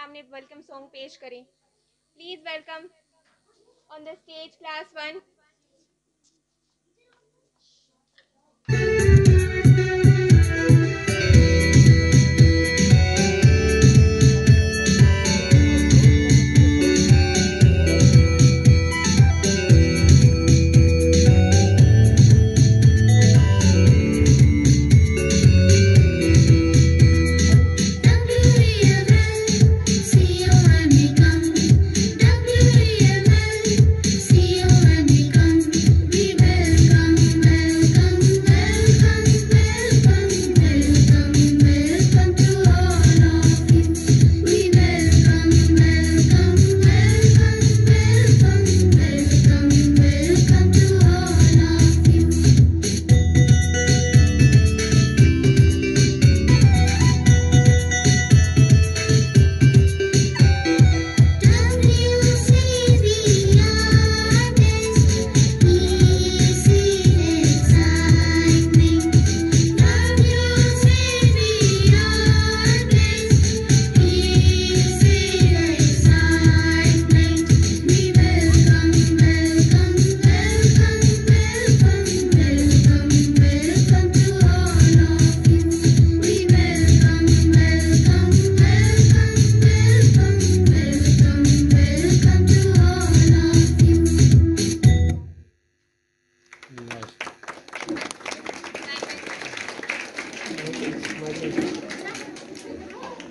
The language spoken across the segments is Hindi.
सामने वेलकम सॉन्ग पेश करें। Please welcome on the stage class 1।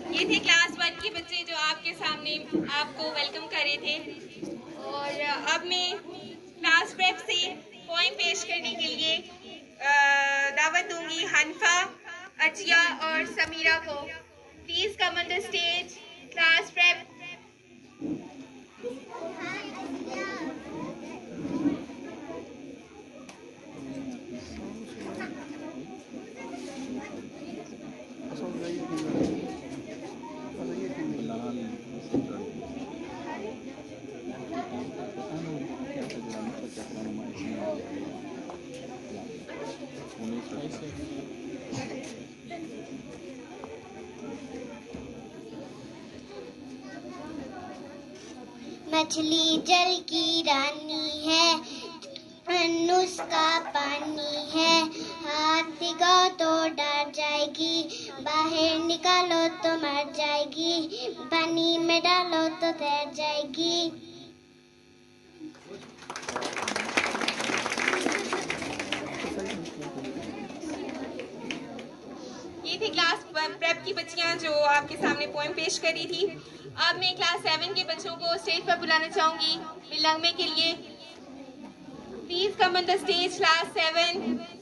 ये थे क्लास 1 के बच्चे जो आपके सामने आपको वेलकम कर रहे थे। और अब मैं क्लास प्रेप से पोएम पेश करने के लिए दावत दूंगी हनफा, अजिया और समीरा को। Please come on the stage class prep. मछली जल की रानी है, धनुष का पानी है। हाथ दिखाओ तो डर जाएगी, बाहर निकालो तो मर जाएगी, पानी में डालो तो तैर जाएगी। ये थी क्लास प्रेप की बच्चियां जो आपके सामने पोएम पेश कर रही थी। अब मैं क्लास 7 के बच्चों को स्टेज पर बुलाना चाहूंगी बिलंगमे के लिए। Please come on the stage class 7।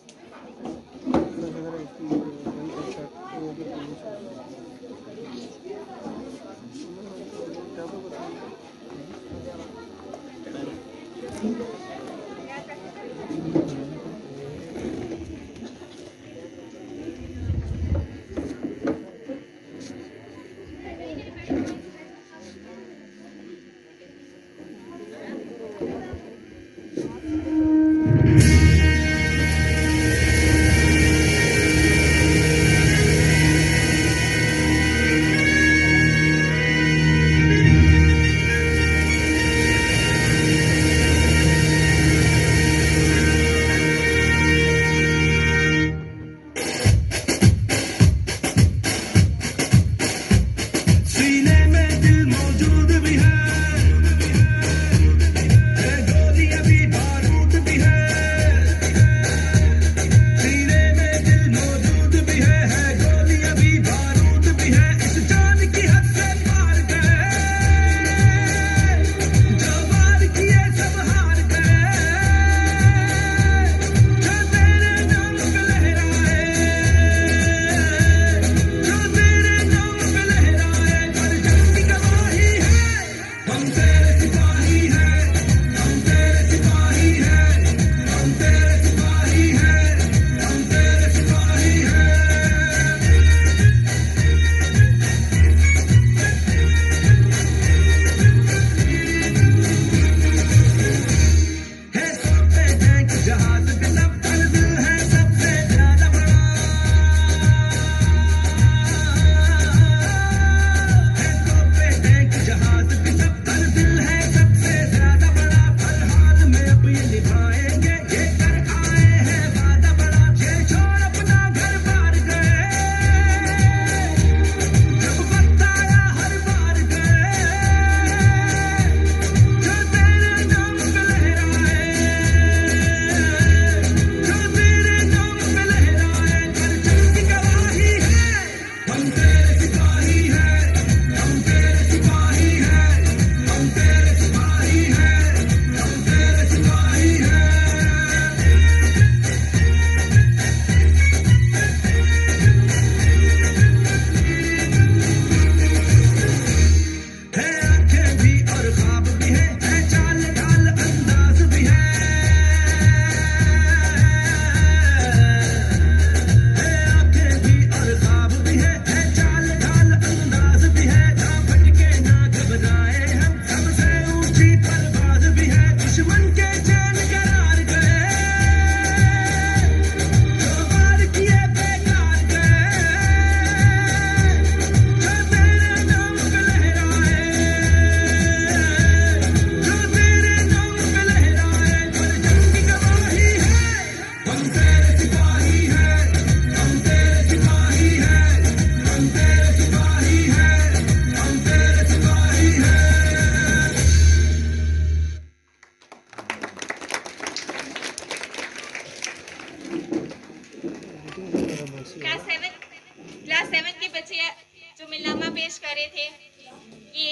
कि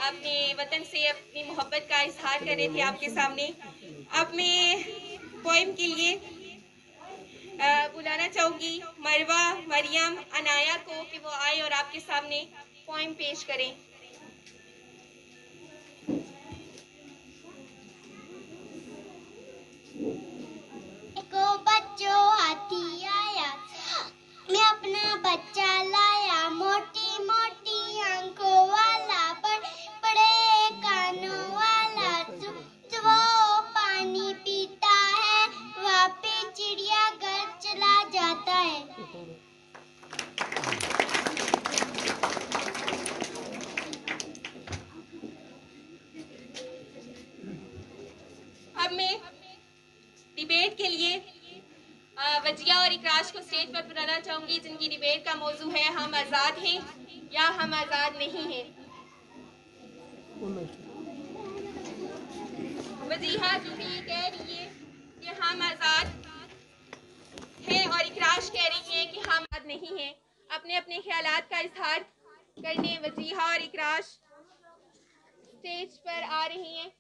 अपने वतन से अपनी मोहब्बत का इजहार कर रहे थे आपके सामने। अब मैं पोइम के लिए बुलाना चाहूँगी मरवा, मरियम, अनाया को कि वो आए और आपके सामने पोइम पेश करें। को बच्चों हाथी आया, मैं अपना बच्चा लाया, मोटी मोटी आंखों वाला, बड़े कानों वाला, तो वो पानी पीता है, वहाँ पे चिड़िया घर चला जाता है। अब मैं डिबेट के लिए वजिया और इकराश को स्टेज पर बुलाना चाहूंगी, जिनकी डिबेट का मौजू है हम आज़ाद हैं या हम आज़ाद नहीं हैं। वजीहा जो है ये कह रही है कि हम आज़ाद हैं और इकराश कह रही है कि हम आज़ाद नहीं हैं। अपने अपने ख्यालात का इजहार करने वजीहा और इकराश स्टेज पर आ रही हैं।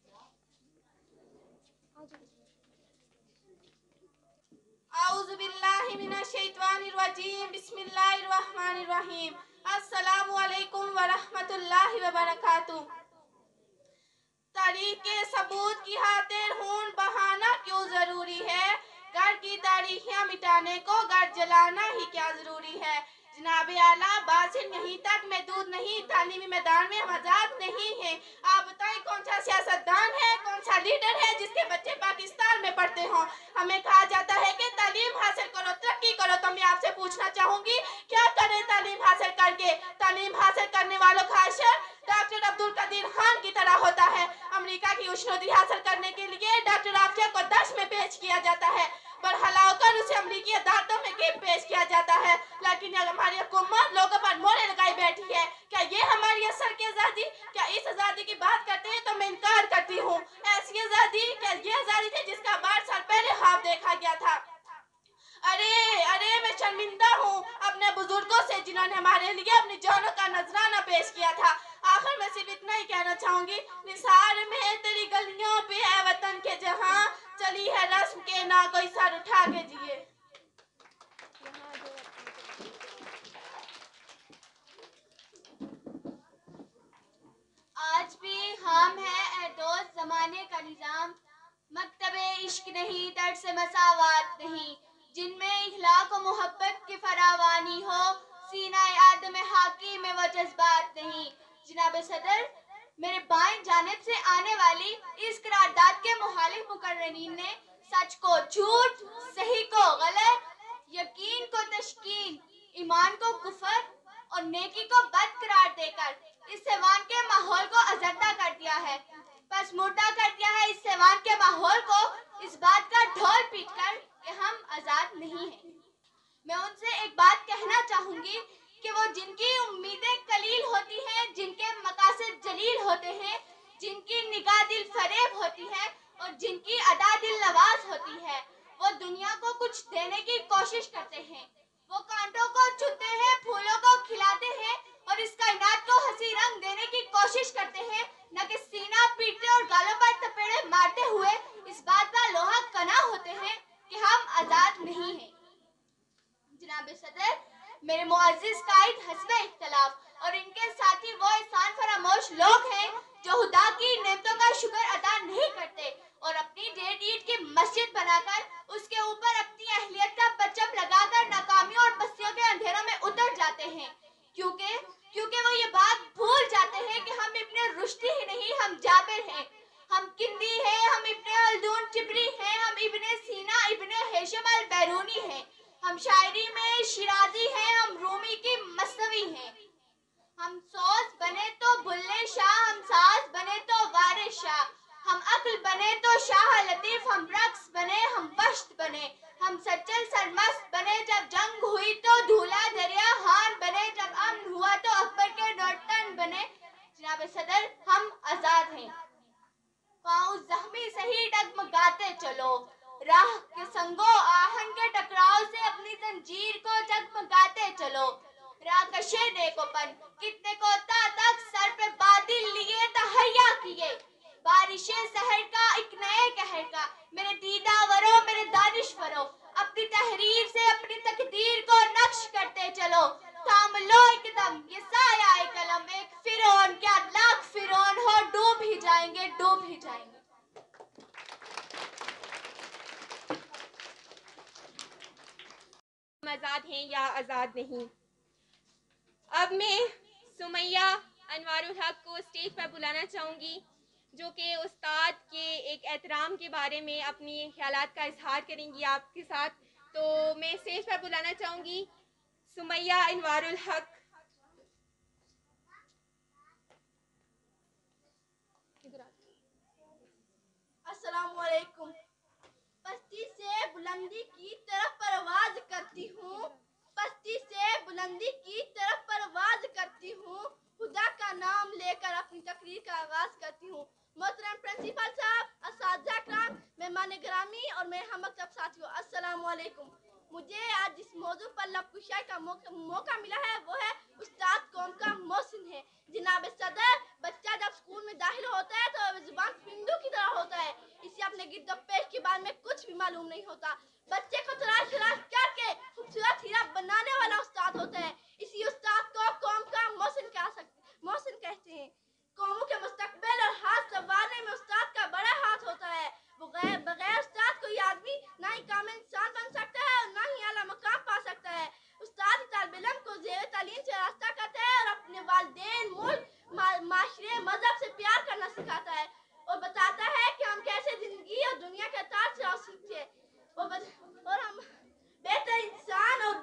औज़ुबिल्लाहिमिनश्शैतानिर्रजीम, बिस्मिल्लाहिर्रहमानिर्रहीम। अस्सलामु अलैकुम व रहमतुल्लाहि व बरकातुहू। तारीख के सबूत की खातिर खून बहाना क्यों जरूरी है? घर की तारीखियां मिटाने को घर जलाना ही क्या जरूरी है? जनाब आला बासिन यहीं तक महदूद नहीं, तालीमी मैदान में हम आजाद नहीं हैं। आप बताएं कौन सा सियासतदान है, कौन सा लीडर है जिसके बच्चे पाकिस्तान में पढ़ते हों? हमें कहा जाता है कि तालीम हासिल करो, तरक्की करो, तो मैं आपसे पूछना चाहूंगी क्या करें तालीम हासिल करके? तालीम हासिल करने वालों का हश्र डॉक्टर अब्दुल कदीर खान की तरह होता है। अमेरिका की उष्णोदी हासिल करने के लिए डॉक्टर आफिया को 10 में पेश किया जाता है, बरहला होकर उसे अमेरिकी अदालतों में पेश किया जाता है। लेकिन हमारी हुकूमत लोगों पर मोहरे लगाई बैठी है। क्या ये हमारी असल की आज़ादी? क्या इस आज़ादी की बात करते हैं तो मैं इनकार करती हूँ। ऐसी आज़ादी क्या ये आज़ादी थी जिसका 12 साल पहले ख्वाब देखा गया था? अरे अरे मैं शर्मिंदा हूँ अपने बुजुर्गों से जिन्होंने हमारे लिए अपनी जानों का नजराना पेश किया था। आखिर मैं सिर्फ इतना ही कहना चाहूंगी, निसार में तेरी गलियों पे है वतन के जहां, चली है रस्म के ना कोई सर उठा के जिए। आज भी हम है ए दोस्त जमाने का निजाम, मकतबे इश्क नहीं, दर्द से मसावात नहीं, जिनमें इखलाक और मोहब्बत की फरावानी हो, सीना आदम हाकी में वो जज्बात नहीं। जनाब सदर, मेरे बाएं जानिब से आने वाली इस करारदाद के मुखालिफ मुकर्ररीन ने सच को झूठ, सही को गलत, यकीन को तशकीन, ईमान को कुफर और नेकी को बद करार देकर इस सेवान के माहौल को अजरदा कर दिया है, बस मुर्दा कर दिया है इस सेवान के माहौल को, इस बात का ढोल पीटकर कि हम आजाद नहीं हैं। मैं उनसे एक बात कहना चाहूंगी कि वो जिनकी उम्मीदें कलील होती हैं, जिनके मकासद जलील होते हैं, जिनकी निगाह दिल फरेब होती है और जिनकी अदा दिल नवाज होती है, वो दुनिया को कुछ देने की कोशिश करते हैं। वो कांटों को चुनते हैं, फूलों को खिलाते हैं और इस कायनात को हंसी रंग देने की कोशिश करते हैं, न कि सीना पीटते और गालों पर थपेड़े मारते हुए इस बात का लोहा कना होते हैं कि हम आजाद नहीं हैं। जनाब सदर, मेरे मुअज़्ज़िज़ कायद हस्बे इख्तिलाफ और इनके साथी वो एहसान फरामोश लोग हैं जो खुदा की नेमतों का शुक्र अदा नहीं करते और अपनी डेढ़ ईंट की मस्जिद बनाकर उसके ऊपर अपनी अहलियत का परचम लगाकर नाकामियों और बस्तियों के अंधेरों में उतर जाते हैं, क्योंकि वो ये बात भूल जाते हैं कि हम इब्ने रुश्दी ही नहीं, हम जाबिर हैं, हम किंदी हैं, हम इब्ने हल्दून चिबरी हैं, हम इब्ने सीना इब्ने हेशम अल बैरूनी हैं, हम शायरी में शिराजी हैं, हम रूमी की मसनवी हैं, हम सोज बने तो बुल्ले शाह, हम साज बने तो वारिस शाह, हम अक्ल बने तो शाह लतीफ, हम रक्स बने, हम वश्त बने, हम सच्चल सरमस्त बने, जब जंग हुई तो धूला दरिया हान बने, जब अमन हुआ तो अकबर के नौटन बने। जनाब सदर, हम आजाद हैं। पाँव जख्मी सही डगमगाते चलो, राह के संगो आहन के टकराव से अपनी जंजीर को जगमगाते चलो, राकशे नेकोपन कितने को ता तक सर पे बात डूब ही जाएंगे। हम आज़ाद हैं या आज़ाद नहीं। अब मैं सुमैया अनवारुल हक को स्टेज पर बुलाना चाहूँगी, जो कि उस्ताद के एक एहतराम के बारे में अपनी ख्यालात का इजहार करेंगी आपके साथ। तो मैं स्टेज पर बुलाना चाहूँगी सुमैया अनवारुल हक। अस्सलामु अलैकुम। पस्ती से बुलंदी की तरफ परवाज करती हूँ, पस्ती से बुलंदी की तरफ परवाज करती हूँ, खुदा का नाम लेकर अपनी तकरीर का आगाज करती हूँ। मोहतरम प्रिंसिपल साहब, असातिज़ा किराम, मेहमान गिरामी और मेरे हममकतब साथियों, अस्सलामु अलैकुम। मुझे आज जिस मौजू पर लबकुशाई का मौका मिला है वो है उस्ताद कौम का मोहसिन है। जनाब सदर, बच्चा जब स्कूल में दाखिल होता है तो जुबान पिंडू की तरह होता है, इसे अपने गिरद पेश के बारे में कुछ भी मालूम नहीं होता। बच्चे को तलाश करके खूबसूरत हीरा बनाने वाला उस्ताद होता है। इसी उस्ताद को कौम का मोहसिन कहते हैं। कौमों के मुस्तकबिल और हाथ संवारने में उस्ताद का बड़ा हाथ होता है। बगैर उस्ताद कोई आदमी ना ही कामिल इंसान बन सकता है और ना ही आला मकाम पा सकता है। उस्ताद तालिब इल्म को ज़ेर तालीम से रास्ता करता है और अपने वालिदैन, मुल्क, माशरे, मजहब से प्यार करना सिखाता है और बताता है कि हम कैसे जिंदगी और दुनिया के ताज से सीखते और हम बेहतर इंसान और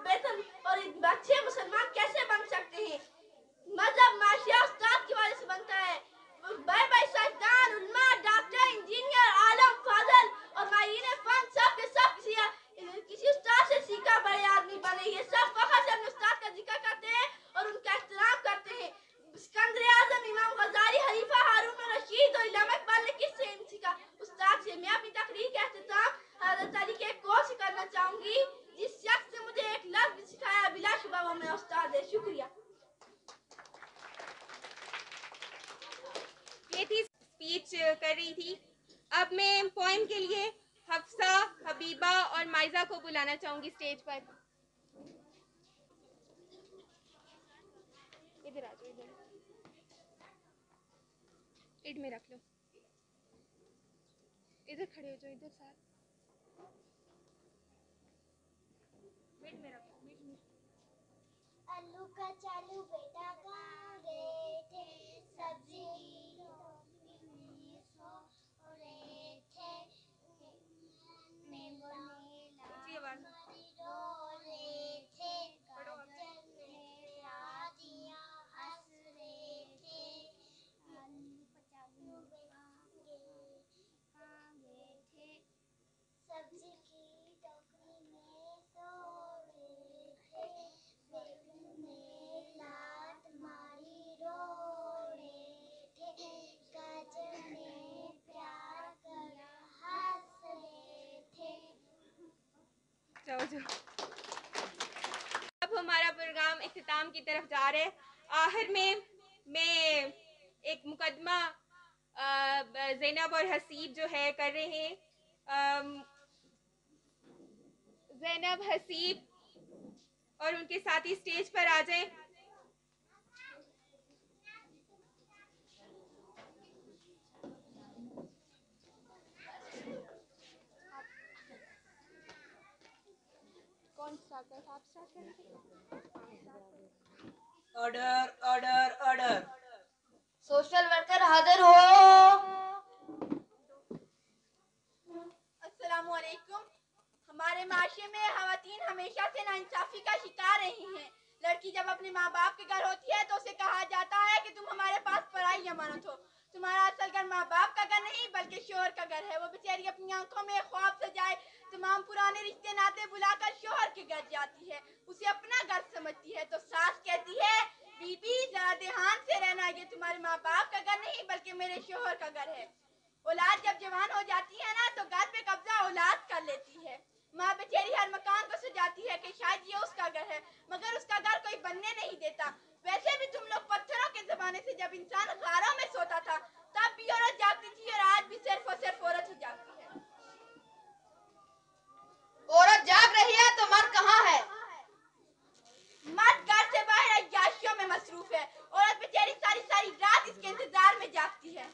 अच्छे मुसलमान कैसे बन सकते हैं। मजहब माशिया उस्ताद की वजह से बनता है। बड़े बड़े साइंसदान, उलमा, डॉक्टर, इंजीनियर, आलम, फाजिल और माहिरीन फन सब के सब किसी उस्ताद से सीखा बड़े आदमी बने। ये सब फखर से अपने उस्ताद का जिक्र करते हैं और उनका एहतराम करते हैं। सिकंदर आज़म, इमाम गजाली, हलीफा हारून रशीद और इमाम इकबाल ने किससे सीखा? उस्ताद से। मैं अपनी तकरीर का एहतराम हज़रत अली के कौल से करना चाहूंगी। जिस शख्स ने मुझे एक लफ्ज सिखाया बिलाशुबा वो मेरा उस्ताद है। शुक्रिया। ये थी स्पीच कर रही थी। अब मैं पोएम के लिए हफ्सा, हबीबा और माइजा को बुलाना चाहूंगी स्टेज पर। इधर आ जाओ, इधर में रख लो, इधर खड़े हो जाओ, इधर साथ मिड में रखो, मिड में। आलू का चालू बेटा कहाँ गए थे, सब्जी सब्जी की टोकरी में सो रहे थे, बेगन में लात मारी रो रहे थे, गाजर में प्यार कर हंस रहे थे। जाओ जाओ। अब हमारा प्रोग्राम इख्तिताम की तरफ जा रहे हैं। आखिर में मैं एक मुकदमा ज़ैनब और हसीब जो है कर रहे हैं। ज़ैनब, हसीब और उनके साथी स्टेज पर आ जाएं। कौन स्टार्ट कर? आप स्टार्ट करेंगे? Order order order. Social worker हाजिर हो। अस्सलामु अलैकुम। हमारे माशरे में खवातीन हमेशा से नाइंसाफी का शिकार रही हैं। लड़की जब अपने माँ बाप के घर होती है तो उसे कहा जाता है कि तुम हमारे पास पराई अमानत हो। तुम्हारा असल घर माँ बाप का घर नहीं बल्कि शोहर का घर है। वो बेचारी अपनी आंखों में ख्वाब सजाए तमाम पुराने रिश्ते नाते बुलाकर शोहर के घर जाती है, उसे अपना घर समझती है। तो सास कहती है, बीबी जरा ध्यान से रहना, ये तुम्हारे माँ बाप का घर नहीं बल्कि मेरे शोहर का घर है। औलाद जब जवान हो जाती है ना तो घर पे कब्जा औलाद कर लेती है। माँ बेचारी हर मकान को सजाती है कि शायद ये उसका घर है, मगर उसका घर कोई बनने नहीं देता। वैसे भी तुम लोग पत्थरों के जमाने से जब इंसान गारों में सोता था तब भी औरत जागती थी और आज भी सिर्फ और सिर्फ औरत ही जागती है। औरत जाग रही है तो मर्द कहाँ है? मर्द घर से बाहर अय्याशियों में मसरूफ है। औरत बेचारी सारी सारी रात इसके इंतजार में जागती है।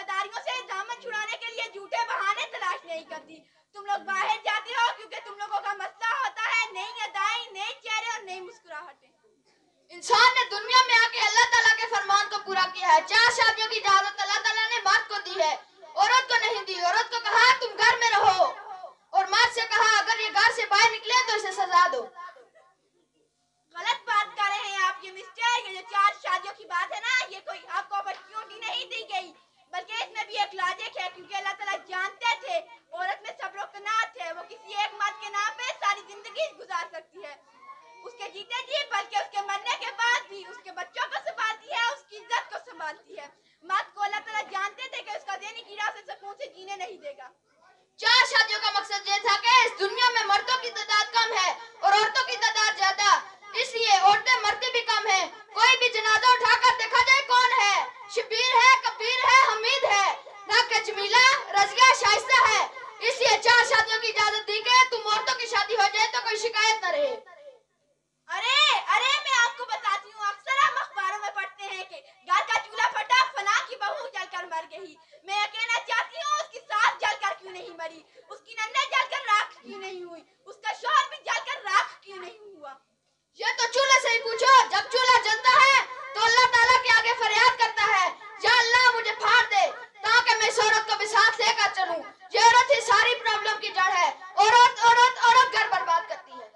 जिम्मेदारियों से दामन छुड़ाने के लिए झूठे बहाने तलाश नहीं करती। तुम लोग बाहर जाते हो क्योंकि तुम लोगों का मसला होता है नई अदाएं, नए चेहरे और नई मुस्कुराहटें। इंसान ने दुनिया में आके अल्लाह ताला के फरमान को पूरा किया है। 4 शादियों की इजाजत अल्लाह ताला ने मर्द को दी है, औरत को नहीं दी। औरत को कहा तुम घर में रहो और मर्द से कहा अगर ये घर से बाहर निकले तो इसे सजा दो। गलत बात कर रहे हैं आप ये मिस्टर। ये जो 4 शादियों की बात है ना, ये कोई आपको अपॉर्चुनिटी नहीं दी गई, बल्कि इसमें भी एक लॉजिक है, क्योंकि अल्लाह ताला जानते थे औरत में सब्र और कनात है, वो किसी एक मर्द के नाम पे सारी जिंदगी गुजार सकती है, उसके जीते जी बल्कि उसके मरने के बाद भी उसके बच्चों को संभालती है, उसकी इज्जत को संभालती है। मर्द को अल्लाह ताला जानते थे कि उसका देनी कीड़ा उसे सुकून से जीने नहीं देगा। 4 शादियों का मकसद ये था कि इस दुनिया में मर्दों की तादाद कम है और औरतों की तादाद ज्यादा, इसलिए औरतें मरती भी कम है। कोई भी जनाजा उठाकर देखा जाए कौन है, शबीर है, कबीर है, हमीद है, ना कि जमीला, रजिया, शाइस्ता है। इसलिए 4 शादियों की इजाजत दी कि तुम औरतों की शादी हो जाए तो कोई शिकायत न रहे। अरे मैं आपको बताती हूँ, अक्सर हम अखबारों में पढ़ते हैं कि घर का चूल्हा फटा, फला की बहू जलकर मर गई। मैं ये कहना चाहती हूँ उसकी सास जलकर क्यों नहीं मरी, उसकी नन्हे जलकर राख क्यों नहीं हुई, उसका शौहर भी जलकर राख क्यों नहीं हुआ। ये तो चूल्हे से ही पूछो। जब चूल्हा जलता है तो अल्लाह ताला के आगे फरियाद करता है, या अल्लाह मुझे फाड़ दे ताकि मैं इस औरत को भी साथ लेकर चलूं। ये औरत ही सारी प्रॉब्लम की जड़ है। औरत औरत औरत घर बर्बाद करती है।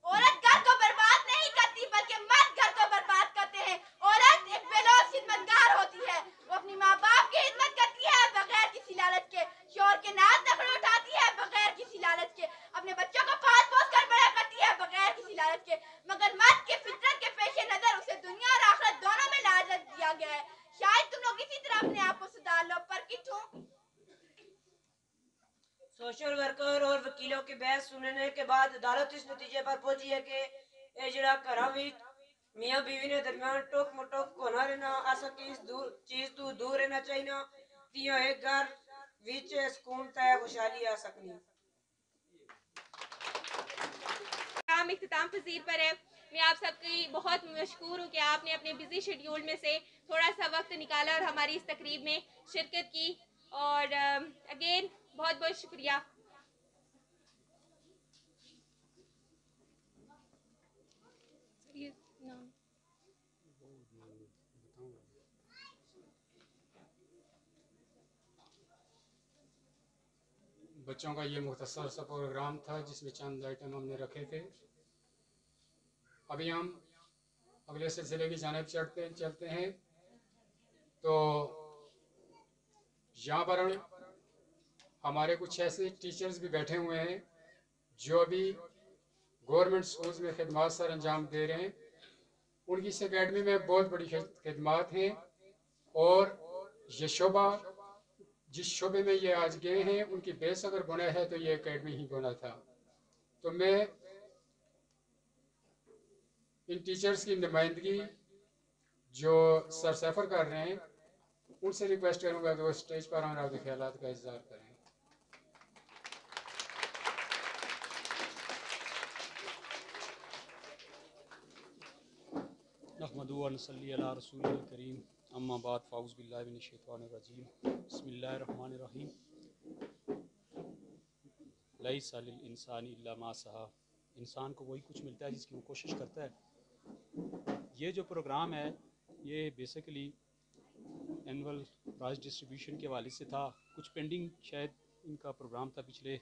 औरत घर को बर्बाद नहीं करती, बल्कि मर्द घर को बर्बाद करते हैं। औरत एक बेलौस खिदमतगार होती है, वो अपनी माँ बाप की खिदमत करती है बगैर किसी लालच के, शौहर के नाज नखरे उठाती है बगैर किसी लालच के, अपने बच्चों को पाल पोस कर बड़ा करती है बगैर किसी लालच के। मगर मर्द के फितरत के पेश नजर उसे दुनिया और आखिरत दोनों में लाजत दिया गया है। शायद तुम लोग इसी तरह अपने आप को सुधार लो, पर किथों। सोशल वर्कर और वकीलों की बहस सुनने के बाद अदालत इस नतीजे पर पहुंची है कि ये जरा घरों में मियाँ बीवी ने दरमियान टोक मटोक होना रहना ऐसा चीज तू दूर रहना चाहिए तियो एक घर विच सुकून तय खुशहाली आ सकनी। काम इख्तिताम पजीर पर है। मैं आप सबकी बहुत मशकूर हूँ कि आपने अपने बिजी शेड्यूल में से थोड़ा सा वक्त निकाला और हमारी इस तकरीब में शिरकत की, और अगेन बहुत बहुत शुक्रिया। बच्चों का ये मुख्तसर सा प्रोग्राम था जिसमें चंद आइटम हमने रखे थे। अभी हम अगले सिलसिले की जानिब चलते हैं। तो यहाँ पर हमारे कुछ ऐसे टीचर्स भी बैठे हुए हैं जो अभी गवर्नमेंट स्कूल्स में खिदमत सर अंजाम दे रहे हैं। उनकी इस अकेडमी में बहुत बड़ी खिदमत हैं और ये शोबा जिस शोबे में ये आज गए हैं उनकी बेस अगर बना है तो ये एकेडमी ही बना था। तो मैं इन टीचर्स की नुमाइंदगी जो सर सफ़र कर रहे हैं उनसे रिक्वेस्ट करूंगा कि वो स्टेज पर आकर अपने ख्यालात का इज़हार करें। नहमदु व नसल्ली अला रसूलिल करीम अम्मा बाद फ़ाउज़ बिल्लाहि मिनश शैतानिर रजीम बिस्मिल्लाहिर रहमानिर रहीम लैसा लिल इंसानी इल्ला मा सहा। इंसान को वही कुछ मिलता है जिसकी वो कोशिश करता है। ये जो प्रोग्राम है ये बेसिकली एनुअल प्राइज़ डिस्ट्रीब्यूशन के हवाले से था। कुछ पेंडिंग शायद इनका प्रोग्राम था पिछले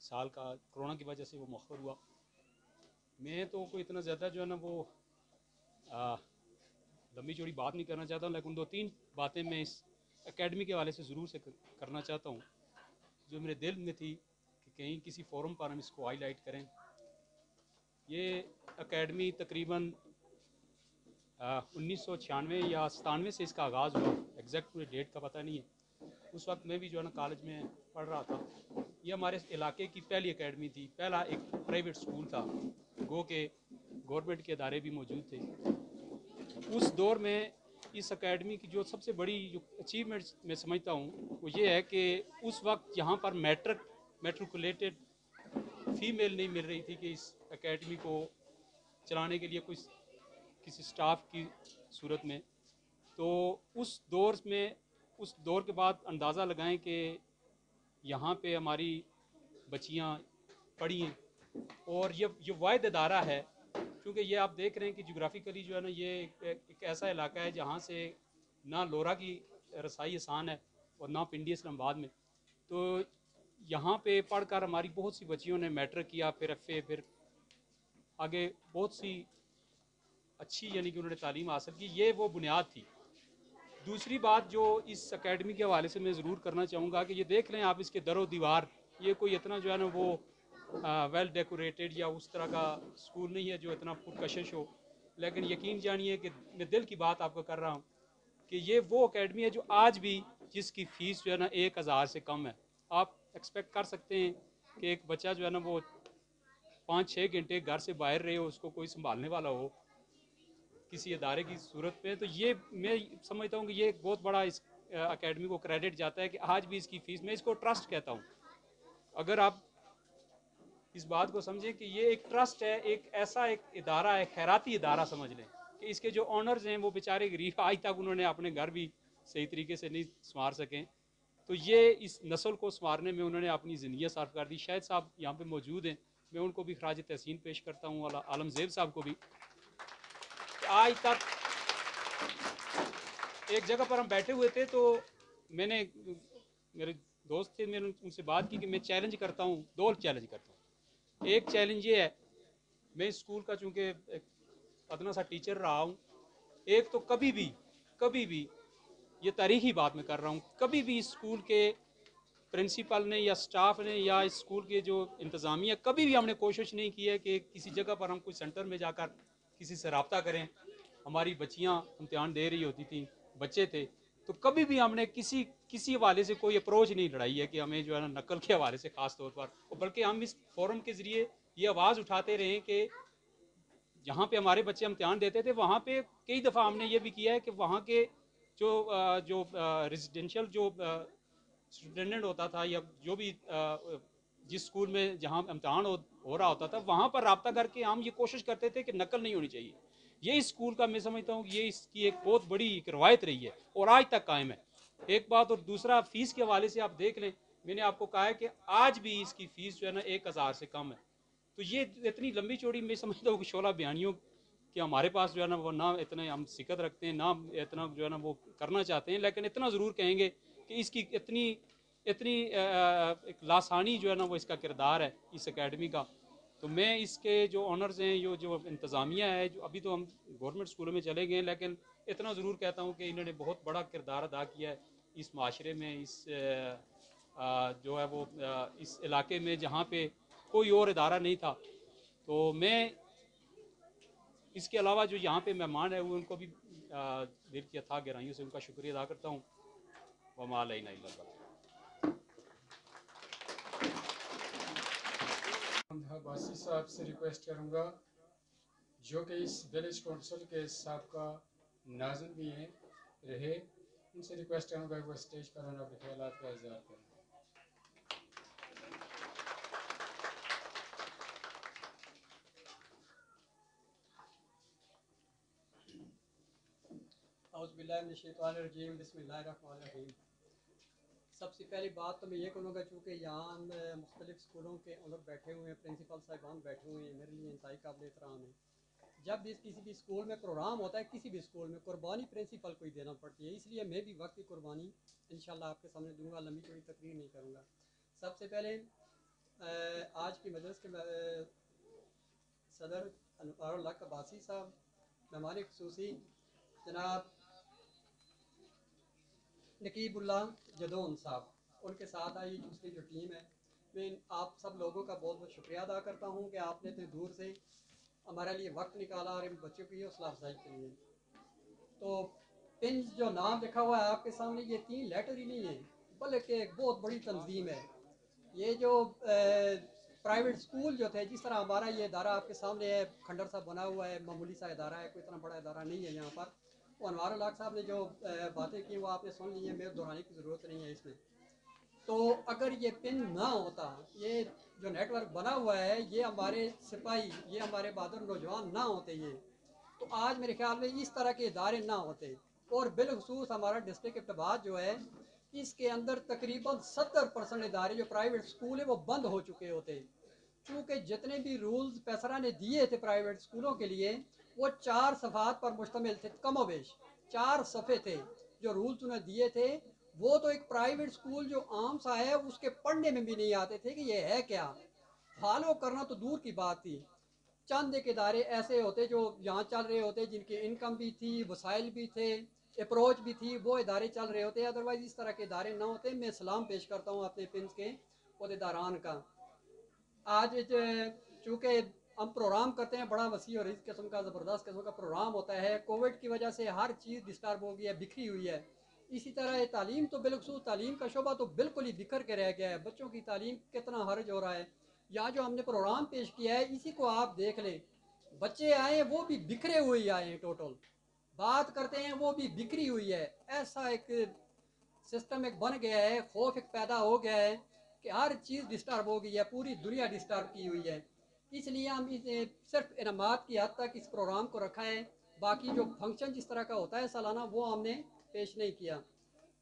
साल का, कोरोना की वजह से वो मौखर हुआ। मैं तो कोई इतना ज़्यादा जो है ना वो लंबी चौड़ी बात नहीं करना चाहता हूँ, लेकिन 2-3 बातें मैं इस एकेडमी के हवाले से ज़रूर से करना चाहता हूँ जो मेरे दिल में थी कि कहीं किसी फोरम पर हम इसको हाईलाइट करें। ये एकेडमी तकरीबन 1996 या 97 से इसका आगाज़ हुआ, एग्जैक्ट मुझे डेट का पता नहीं है। उस वक्त मैं भी जो है ना कॉलेज में पढ़ रहा था। ये हमारे इलाके की पहली एकेडमी थी, पहला एक प्राइवेट स्कूल था, गो के गवर्नमेंट के अदारे भी मौजूद थे। उस दौर में इस एकेडमी की जो सबसे बड़ी जो अचीवमेंट्स मैं समझता हूँ वो ये है कि उस वक्त यहाँ पर मैट्रिकुलेटेड फ़ीमेल नहीं मिल रही थी कि इस एकेडमी को चलाने के लिए किसी स्टाफ की सूरत में। तो उस दौर में उस दौर के बाद अंदाज़ा लगाएं कि यहाँ पे हमारी बच्चियाँ पढ़ी हैं और ये वाहिद इदारा है, क्योंकि ये आप देख रहे हैं कि जोग्राफिकली जो है ना ये एक ऐसा इलाका है जहाँ से ना लोरा की रसाई आसान है और ना पिंडी इस्लामाबाद में। तो यहाँ पे पढ़कर हमारी बहुत सी बच्चियों ने मैट्रिक किया, फिर FA, फिर आगे बहुत सी अच्छी यानी कि उन्होंने तालीम हासिल की। ये वो बुनियाद थी। दूसरी बात जो इस अकेडमी के हवाले से मैं ज़रूर करना चाहूँगा कि ये देख लें आप इसके दरो दीवार, ये कोई इतना जो है ना वो वेल डेकोरेटेड या उस तरह का स्कूल नहीं है जो इतना पुरकशिश हो, लेकिन यकीन जानिए कि मैं दिल की बात आपको कर रहा हूँ कि ये वो अकेडमी है जो आज भी जिसकी फ़ीस जो है ना 1000 से कम है। आप एक्सपेक्ट कर सकते हैं कि एक बच्चा जो है ना वो 5-6 घंटे घर से बाहर रहे हो, उसको कोई संभालने वाला हो किसी अदारे की सूरत पे, तो ये मैं समझता हूँ कि ये एक बहुत बड़ा इस अकेडमी को क्रेडिट जाता है कि आज भी इसकी फ़ीस, मैं इसको ट्रस्ट कहता हूँ। अगर आप इस बात को समझें कि ये एक ट्रस्ट है, एक ऐसा एक इदारा है, खैराती इदारा समझ लें कि इसके जो ऑनर्स हैं वो बेचारे गरीब, आज तक उन्होंने अपने घर भी सही तरीके से नहीं संवार सकें, तो ये इस नस्ल को संवारने में उन्होंने अपनी ज़िंदगी सर्फ कर दी। शायद साहब यहाँ पे मौजूद हैं, मैं उनको भी खराज तहसीन पेश करता हूँ, आलमजेब साहब को भी। आज तक एक जगह पर हम बैठे हुए थे तो मैंने, मेरे दोस्त थे, मैंने उनसे बात की कि मैं चैलेंज करता हूँ, 2 चैलेंज करता हूँ। एक चैलेंज ये है, मैं इस स्कूल का चूँकि अदना सा टीचर रहा हूँ, एक तो कभी भी ये तारीखी बात मैं कर रहा हूँ, कभी भी इस स्कूल के प्रिंसिपल ने या स्टाफ ने या इस स्कूल के जो इंतज़ामिया, कभी भी हमने कोशिश नहीं की है कि किसी जगह पर हम कोई सेंटर में जाकर किसी से रब्ता करें। हमारी बच्चियाँ इम्तिहान दे रही होती थी, बच्चे थे, तो कभी भी हमने किसी हवाले से कोई अप्रोच नहीं लड़ाई है कि हमें जो है ना नकल के हवाले से ख़ास तौर पर, बल्कि हम इस फोरम के ज़रिए ये आवाज़ उठाते रहे कि जहाँ पे हमारे बच्चे इम्तिहान देते थे वहाँ पे कई दफ़ा हमने ये भी किया है कि वहाँ के जो रेजिडेंशियल जो स्टूडेंट होता था या जो भी जिस स्कूल में जहाँ इम्तिहान हो रहा होता था वहाँ पर रब्ता करके हम ये कोशिश करते थे कि नकल नहीं होनी चाहिए। ये इस स्कूल का मैं समझता हूँ कि ये इसकी एक बहुत बड़ी एक रवायत रही है और आज तक कायम है। एक बात, और दूसरा फ़ीस के हवाले से आप देख लें, मैंने आपको कहा है कि आज भी इसकी फ़ीस जो है ना 1000 से कम है। तो ये इतनी लंबी चौड़ी मैं समझता हूँ कि शोला बयानियों कि हमारे पास जो है ना वो ना इतने हम सिकत रखते हैं, ना इतना जो है ना वो करना चाहते हैं, लेकिन इतना ज़रूर कहेंगे कि इसकी इतनी एक लासानी जो है ना वो इसका किरदार है इस एकेडमी का। तो मैं इसके जो ऑनर्स हैं, जो इंतज़ामिया है, जो अभी तो हम गवर्नमेंट स्कूलों में चले गए हैं, लेकिन इतना ज़रूर कहता हूँ कि इन्होंने बहुत बड़ा किरदार अदा किया है इस माशरे में, इस जो है वो इस इलाके में जहाँ पे कोई और इदारा नहीं था। तो मैं इसके अलावा जो यहाँ पे मेहमान है वो उनको भी दिल की अथाह गहराइयों से उनका शुक्रिया अदा करता हूँ। वमा अलैना इल्ला अल बलाग। बासी साहब से रिक्वेस्ट करूँगा जो कि इस विलेज काउंसिल के साबका नाज़िम भी हैं रहे, उनसे रिक्वेस्ट करूँगा कि वो स्टेज पर आना अपने ख्यालात का इज़हार करें। बिस्मिल्लाहिर्रहमानिर्रहीम। सबसे पहली बात तो मैं ये कहूँगा, चूँकि यहाँ मुख्तलिफ़ स्कूलों के ओनर बैठे हुए हैं, प्रिंसिपल साहिबान बैठे हुए हैं, मेरे लिए इंतहाई काबिल एहतराम है। जब भी किसी भी स्कूल में प्रोग्राम होता है, किसी भी स्कूल में कुर्बानी प्रिंसिपल को ही देना पड़ती है, इसलिए मैं भी वक्त की कुर्बानी इंशाल्लाह आपके सामने दूंगा। लंबी कोई तकरीर नहीं करूँगा। सबसे पहले आज की मजलिस के सदर अनवारुल हक अब्बासी साहब, मेहमान खुसूसी जनाब नकीबुल्लाह जदौन साहब, उनके साथ आई दूसरी जो टीम है, मैं आप सब लोगों का बहुत बहुत शुक्रिया अदा करता हूँ कि आपने इतने दूर से हमारे लिए वक्त निकाला और इन बच्चों की हौसला अफजाई के लिए। तो पिन जो नाम लिखा हुआ है आपके सामने, ये 3 लेटर ही नहीं है बल्कि एक बहुत बड़ी तंजीम है। ये जो प्राइवेट स्कूल जो थे, जिस तरह हमारा ये इदारा आपके सामने है, खंडर सा बना हुआ है, मामूली सा इदारा है, कोई इतना बड़ा इदारा नहीं है यहाँ पर। और अनवारुल हक साहब ने जो बातें की वो आपने सुन ली है, मेरे दोहराने की ज़रूरत नहीं है इसमें। तो अगर ये पिन ना होता, ये जो नेटवर्क बना हुआ है, ये हमारे सिपाही, ये हमारे बहादुर नौजवान ना होते, ये तो आज मेरे ख्याल में इस तरह के इदारे ना होते। और बिलखसूस हमारा डिस्ट्रिक्ट इब्टाबाद जो है, इसके अंदर तकरीबन 70% इदारे जो प्राइवेट स्कूल है वो बंद हो चुके होते। क्योंकि जितने भी रूल्स पैसरा ने दिए थे प्राइवेट स्कूलों के लिए वो 4 सफ़ात पर मुश्तमिल थे, कमोवेश 4 सफ़े थे जो रूल्स उन्हें दिए थे। वो तो एक प्राइवेट स्कूल जो आम सा है उसके पढ़ने में भी नहीं आते थे कि ये है क्या, फॉलो करना तो दूर की बात थी। चंद एक इदारे ऐसे होते जो यहाँ चल रहे होते, जिनकी इनकम भी थी, वसाइल भी थे, अप्रोच भी थी, वो इदारे चल रहे होते। अदरवाइज़ इस तरह के इदारे ना होते। मैं सलाम पेश करता हूँ अपने पिंस के अहदेदारान का। आज चूँकि हम प्रोग्राम करते हैं बड़ा वसी और इस किस्म का ज़बरदस्त किस्म का प्रोग्राम होता है, कोविड की वजह से हर चीज़ डिस्टर्ब हो गई है, बिखरी हुई है। इसी तरह ये तालीम तो बिलखसूस तालीम का शोबा तो बिल्कुल ही बिखर के रह गया है। बच्चों की तालीम कितना हर्ज हो रहा है। यहाँ जो हमने प्रोग्राम पेश किया है इसी को आप देख लें, बच्चे आए वो भी बिखरे हुए ही आए हैं, टोटल बात करते हैं वो भी बिखरी हुई है। ऐसा एक सिस्टम एक बन गया है, खौफ एक पैदा हो गया है कि हर चीज़ डिस्टर्ब हो गई है, पूरी दुनिया डिस्टर्ब की हुई है। इसलिए हम सिर्फ इनामात की हद तक इस प्रोग्राम को रखा है। बाकी जो फंक्शन जिस तरह का होता है सालाना वो हमने पेश नहीं किया।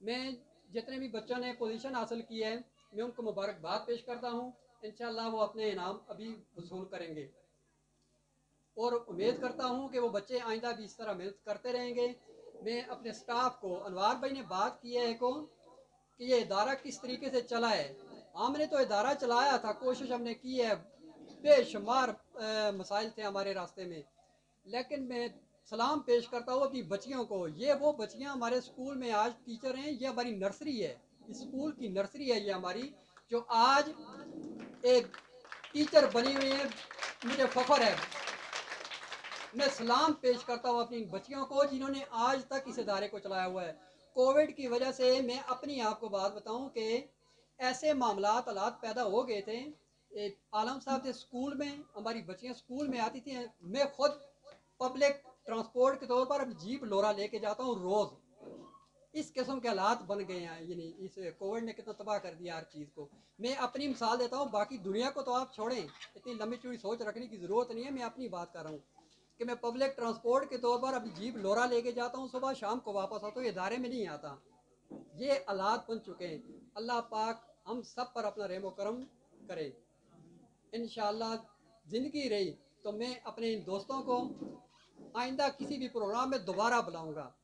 मैं जितने भी बच्चों ने पोजीशन हासिल की है मैं उनको मुबारकबाद पेश करता हूँ। इंशाल्लाह वो अपने इनाम अभी वसूल करेंगे और उम्मीद करता हूँ कि वो बच्चे आइंदा भी इस तरह मेहनत करते रहेंगे। मैं अपने स्टाफ को, अनवार भाई ने बात की है को कि ये इदारा किस तरीके से चला है। हमने तो इदारा चलाया था, कोशिश हमने की है, बेशुमार मसाइल थे हमारे रास्ते में, लेकिन मैं सलाम पेश करता हूँ अपनी बच्चियों को। ये वो बच्चियाँ हमारे स्कूल में आज टीचर हैं, ये हमारी नर्सरी है, स्कूल की नर्सरी है ये हमारी, जो आज एक टीचर बनी हुई है। मुझे फ़ख्र है, मैं सलाम पेश करता हूँ अपनी बच्चियों को जिन्होंने आज तक इस इदारे को चलाया हुआ है। कोविड की वजह से मैं अपनी आपको बात बताऊं कि ऐसे मामलात हालात पैदा हो गए थे। एक आलम साहब थे स्कूल में, हमारी बच्चियां स्कूल में आती थी, मैं खुद पब्लिक ट्रांसपोर्ट के तौर पर अब जीप लोरा लेके जाता हूँ रोज़। इस किस्म के हालात बन गए हैं, यानी इस कोविड ने कितना तबाह कर दिया हर चीज़ को। मैं अपनी मिसाल देता हूँ, बाकी दुनिया को तो आप छोड़ें, इतनी लंबी चौड़ी सोच रखने की ज़रूरत नहीं है। मैं अपनी बात कर रहा हूँ कि मैं पब्लिक ट्रांसपोर्ट के तौर पर अभी जीप लोरा लेके जाता हूँ, सुबह शाम को वापस आता हूँ, इदारे में नहीं आता। ये हालात बन चुके हैं। अल्लाह पाक हम सब पर अपना रहम करम करे। इंशाअल्लाह ज़िंदगी रही तो मैं अपने इन दोस्तों को आइंदा किसी भी प्रोग्राम में दोबारा बुलाऊंगा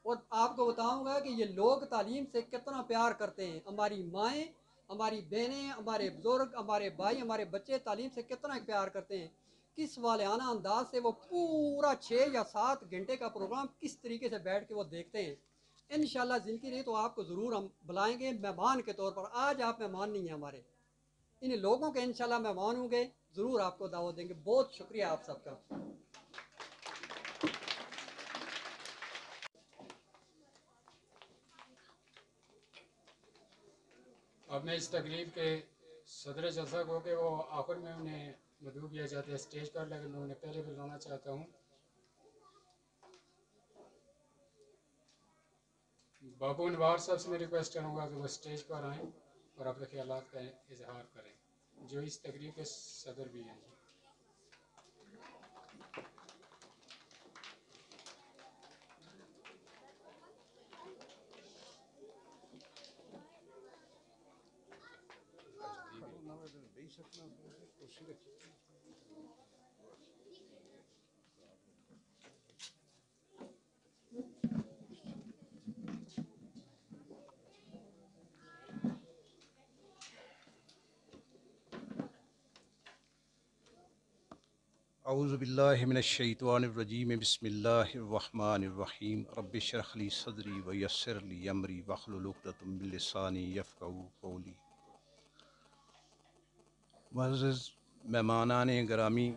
और आपको बताऊंगा कि ये लोग तालीम से कितना प्यार करते हैं। हमारी माएँ, हमारी बहनें, हमारे बुजुर्ग, हमारे भाई, हमारे बच्चे तालीम से कितना प्यार करते हैं। किस वालियाना अंदाज से वो पूरा 6 या 7 घंटे का प्रोग्राम किस तरीके से बैठ के वो देखते हैं। इंशाल्लाह ज़िंदगी रही तो आपको ज़रूर हम बुलाएंगे मेहमान के तौर पर। आज आप मेहमान नहीं हैं हमारे, इन लोगों के इंशाल्लाह मेहमान होंगे, ज़रूर आपको दावत देंगे। बहुत शुक्रिया आप सबका। अब मैं इस तकरीब के सदर जलसा को कि वो आखिर में उन्हें मदऊ किया जाता है स्टेज पर, लेकिन मैं उन्हें पहले बुलाना चाहता हूँ। बाबू अनवार साहब से मैं रिक्वेस्ट करूँगा कि वो स्टेज पर आएँ और अपने ख्यालात का इजहार करें, जो इस तकरीब के सदर भी हैं। औज़ुबिल्लाहिमिनश्शैतानिर्रजीम बिस्मिल्लाहिर्रहमानिर्रहीम रब्बि इश्रह ली सदरी व यस्सिर ली अमरी वहलुल उक़दतम मिन लिसानी यफ़क़हू क़ौली। मुअज़्ज़ज़ मेहमानान गिरामी,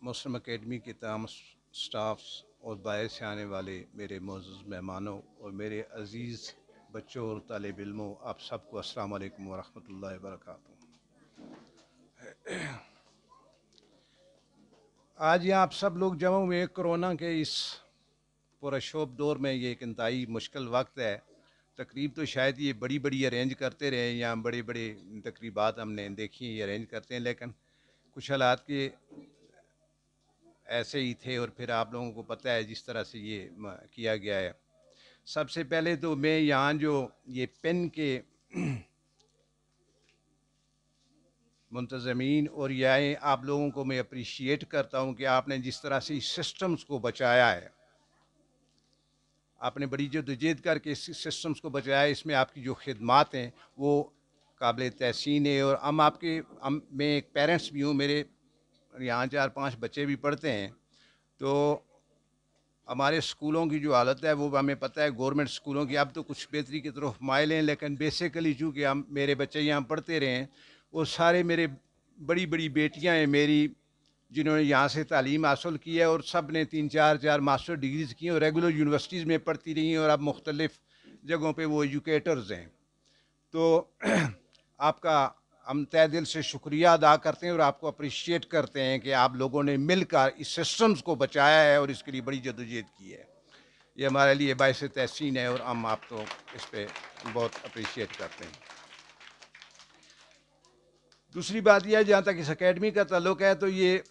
मुस्लिम अकेडमी के तमाम स्टाफ्स और बाहर से आने वाले मेरे मुअज़्ज़ज़ मेहमानों और मेरे अज़ीज़ बच्चों और तालिब इल्मों, आप सबको अस्सलाम वालेकुम व रहमतुल्लाहि व बरकातुहू। आज यहाँ आप सब लोग जमा हुए कोरोना के इस पुरशोभ दौर में, ये एक इंतहाई मुश्किल वक्त है। तकरीब तो शायद ये बड़ी बड़ी अरेंज करते रहे, यहाँ बड़े बड़े तकरीबात हमने देखी ये अरेंज करते हैं, लेकिन कुछ हालात के ऐसे ही थे और फिर आप लोगों को पता है जिस तरह से ये किया गया है। सबसे पहले तो मैं यहाँ जो ये पेन के मुंतज़मीन और यहाँ आप लोगों को मैं अप्रिशिएट करता हूँ कि आपने जिस तरह से इस सिस्टम्स को बचाया है, आपने बड़ी जद्दोजहद करके इस सिस्टम्स को बचाया है। इसमें आपकी जो खिदमात हैं वो काबिल तहसीन है। और मैं एक पेरेंट्स भी हूँ, मेरे यहाँ 4-5 बच्चे भी पढ़ते हैं। तो हमारे स्कूलों की जो हालत है वो हमें पता है, गवर्नमेंट स्कूलों की अब तो कुछ बेहतरी की तरफ माइल हैं, लेकिन बेसिकली चूँकि हम मेरे बच्चे यहाँ पढ़ते रहे हैं, वो सारे मेरे बड़ी बड़ी बेटियाँ हैं मेरी, जिन्होंने यहाँ से तालीम हासिल की है और सब ने 3-4 मास्टर डिग्रीज़ की और रेगुलर यूनिवर्सिटीज़ में पढ़ती रही हैं और अब मुख्तलिफ़ जगहों पे वो एजुकेटर्स हैं। तो आपका हम तहे दिल से शुक्रिया अदा करते हैं और आपको अप्रिशिएट करते हैं कि आप लोगों ने मिलकर इस सिस्टम्स को बचाया है और इसके लिए बड़ी जद्दोजहद की है। ये हमारे लिए बाइस तहसीन है और हम आपको इस पर बहुत अप्रिशिएट करते हैं। दूसरी बात यह है, जहाँ तक इस अकेडमी का ताल्लुक़ है, तो ये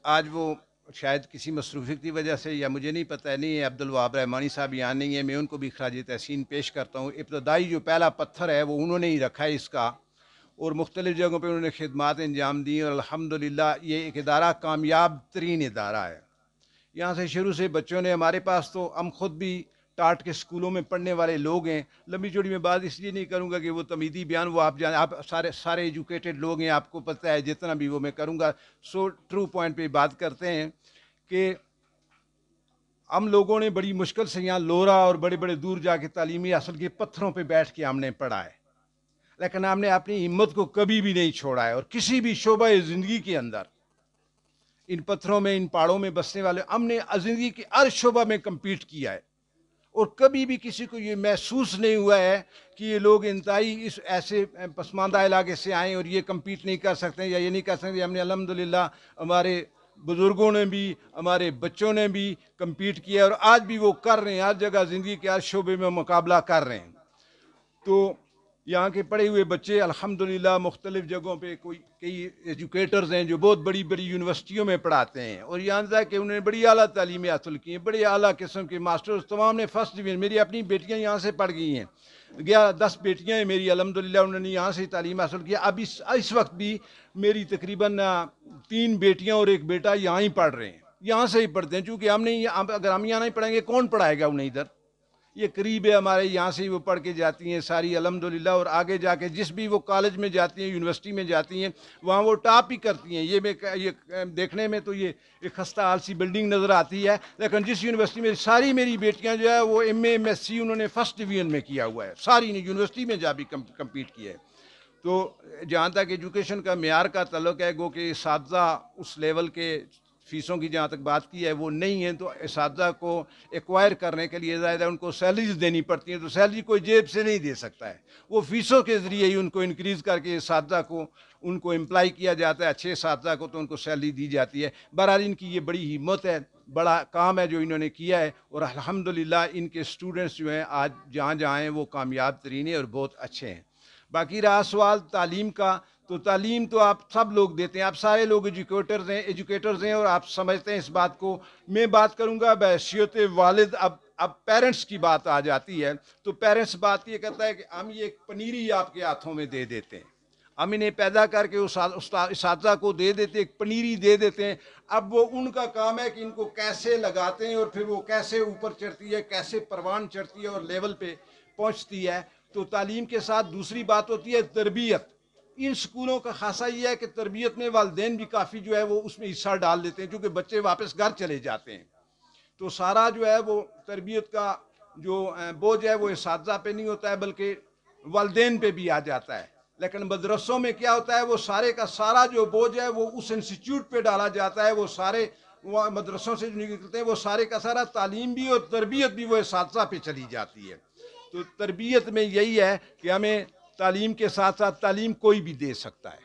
आज वो शायद किसी मसरूफियत की वजह से या मुझे नहीं पता नहीं है, अब्दुल वहाब रहमानी साहब यहाँ नहीं है, मैं उनको भी खराज तहसीन पेश करता हूँ। इब्तदाई जो पहला पत्थर है वो उन्होंने ही रखा है इसका, और मुख्तलिफ़ जगहों पर उन्होंने खिदमात अंजाम दी और अल्हम्दुलिल्लाह ये एक इदारा कामयाब तरीन इदारा है। यहाँ से शुरू से बच्चों ने, हमारे पास तो हम खुद भी टाट के स्कूलों में पढ़ने वाले लोग हैं। लंबी चौड़ी में बात इसलिए नहीं करूँगा कि वो तमीदी बयान वो आप जान, आप सारे एजुकेटेड लोग हैं, आपको पता है, जितना भी वो मैं करूँगा। सो ट्रू पॉइंट पे बात करते हैं कि हम लोगों ने बड़ी मुश्किल से यहाँ लोरा और बड़े बड़े दूर जाके तालीमी हासिल के पत्थरों पे बैठ के हमने पढ़ा है, लेकिन हमने अपनी हिम्मत को कभी भी नहीं छोड़ा है। और किसी भी शोबा ज़िंदगी के अंदर इन पत्थरों में, इन पहाड़ों में बसने वाले हमने ज़िंदगी के हर शोबा में कम्पीट किया है और कभी भी किसी को ये महसूस नहीं हुआ है कि ये लोग इंतहाई इस ऐसे पसमानदा इलाके से आए और ये कम्पीट नहीं कर सकते या ये नहीं कर सकते। हमने अल्हम्दुलिल्लाह हमारे बुज़ुर्गों ने भी, हमारे बच्चों ने भी कम्पीट किया और आज भी वो कर रहे हैं, हर जगह ज़िंदगी के हर शोबे में मुकाबला कर रहे हैं। तो यहाँ के पढ़े हुए बच्चे अल्हम्दुलिल्लाह मुख्तलिफ़ जगहों पे कई एजुकेटर्स हैं जो बहुत बड़ी बड़ी यूनिवर्सिटियों में पढ़ाते हैं और यहाँ तक कि उन्होंने बड़ी आला तालीमें हासिल की हैं, बड़े आला किस्म के मास्टर्स तमाम ने फर्स्ट डिवीज़न। मेरी अपनी बेटियाँ यहाँ से पढ़ गई हैं, 10 बेटियाँ हैं मेरी, अल्हम्दुलिल्लाह उन्होंने यहाँ से तालीम हासिल किया। अब इस वक्त भी मेरी तकरीबन 3 बेटियाँ और 1 बेटा यहाँ ही पढ़ रहे हैं, यहाँ से ही पढ़ते हैं, चूँकि अगर हम यहाँ नहीं पढ़ेंगे कौन पढ़ाएगा उन्हें इधर। ये करीब है हमारे, यहाँ से ही वो पढ़ के जाती हैं सारी अल्हम्दुलिल्लाह, और आगे जाके जिस भी वो कॉलेज में जाती हैं, यूनिवर्सिटी में जाती हैं, वहाँ वो टॉप ही करती हैं। ये देखने में तो ये एक खस्ता हाल सी बिल्डिंग नज़र आती है, लेकिन जिस यूनिवर्सिटी में सारी मेरी बेटियाँ जो है वो MA MSc उन्होंने फर्स्ट डिवीज़न में किया हुआ है, सारी ने यूनिवर्सिटी में जा भी कम्पीट किया है। तो जहाँ तक एजुकेशन का मेयार का तल्लुक़ है, गो कि इसातिज़ा उस लेवल के फ़ीसों की जहाँ तक बात की है वो नहीं है, तो इसातिज़ा को एक्वायर करने के लिए ज़्यादा उनको सैलरीज देनी पड़ती हैं, तो सैलरी कोई जेब से नहीं दे सकता है, वो फ़ीसों के ज़रिए ही उनको इंक्रीज़ करके इसातिज़ा को उनको एम्प्लाई किया जाता है। अच्छे इसातिज़ा को तो उनको सैलरी दी जाती है। बहरहाल इनकी ये बड़ी हिम्मत है, बड़ा काम है जो इन्होंने किया है और अल्हम्दुलिल्लाह इनके स्टूडेंट्स जो हैं आज जहाँ जहाँ हैं वो कामयाब तरीन हैं और बहुत अच्छे हैं। बाकी रहा सवाल तालीम का, तो तालीम तो आप सब लोग देते हैं, आप सारे लोग एजुकेटर्स हैं और आप समझते हैं इस बात को। मैं बात करूंगा बहैसियत वालिद। अब पेरेंट्स की बात आ जाती है, तो पेरेंट्स बात ये कहता है कि हम ये एक पनीरी आपके हाथों में दे देते हैं, हम इन्हें पैदा करके उस इसातिज़ा को दे देते, एक पनीरी दे देते हैं। अब वो उनका काम है कि इनको कैसे लगाते हैं और फिर वो कैसे ऊपर चढ़ती है, कैसे परवान चढ़ती है और लेवल पे पहुंचती है। तो तालीम के साथ दूसरी बात होती है तरबियत। इन स्कूलों का खासा ये है कि तरबियत में वालिदैन भी काफ़ी जो है वो उसमें हिस्सा डाल देते हैं, क्योंकि बच्चे वापस घर चले जाते हैं, तो सारा जो है वो तरबियत का जो बोझ है वो इसातिज़ा पे नहीं होता है बल्कि वालिदैन पे भी आ जाता है। लेकिन मदरसों में क्या होता है, वो सारे का सारा जो बोझ है वो उस इंस्टीट्यूट पे डाला जाता है, वो सारे मदरसों से जो निकलते हैं वो सारे का सारा तालीम भी और तरबियत भी वो इसातिज़ा पे चली जाती है। तो तरबियत में यही है कि हमें तालीम के साथ साथ तालीम कोई भी दे सकता है,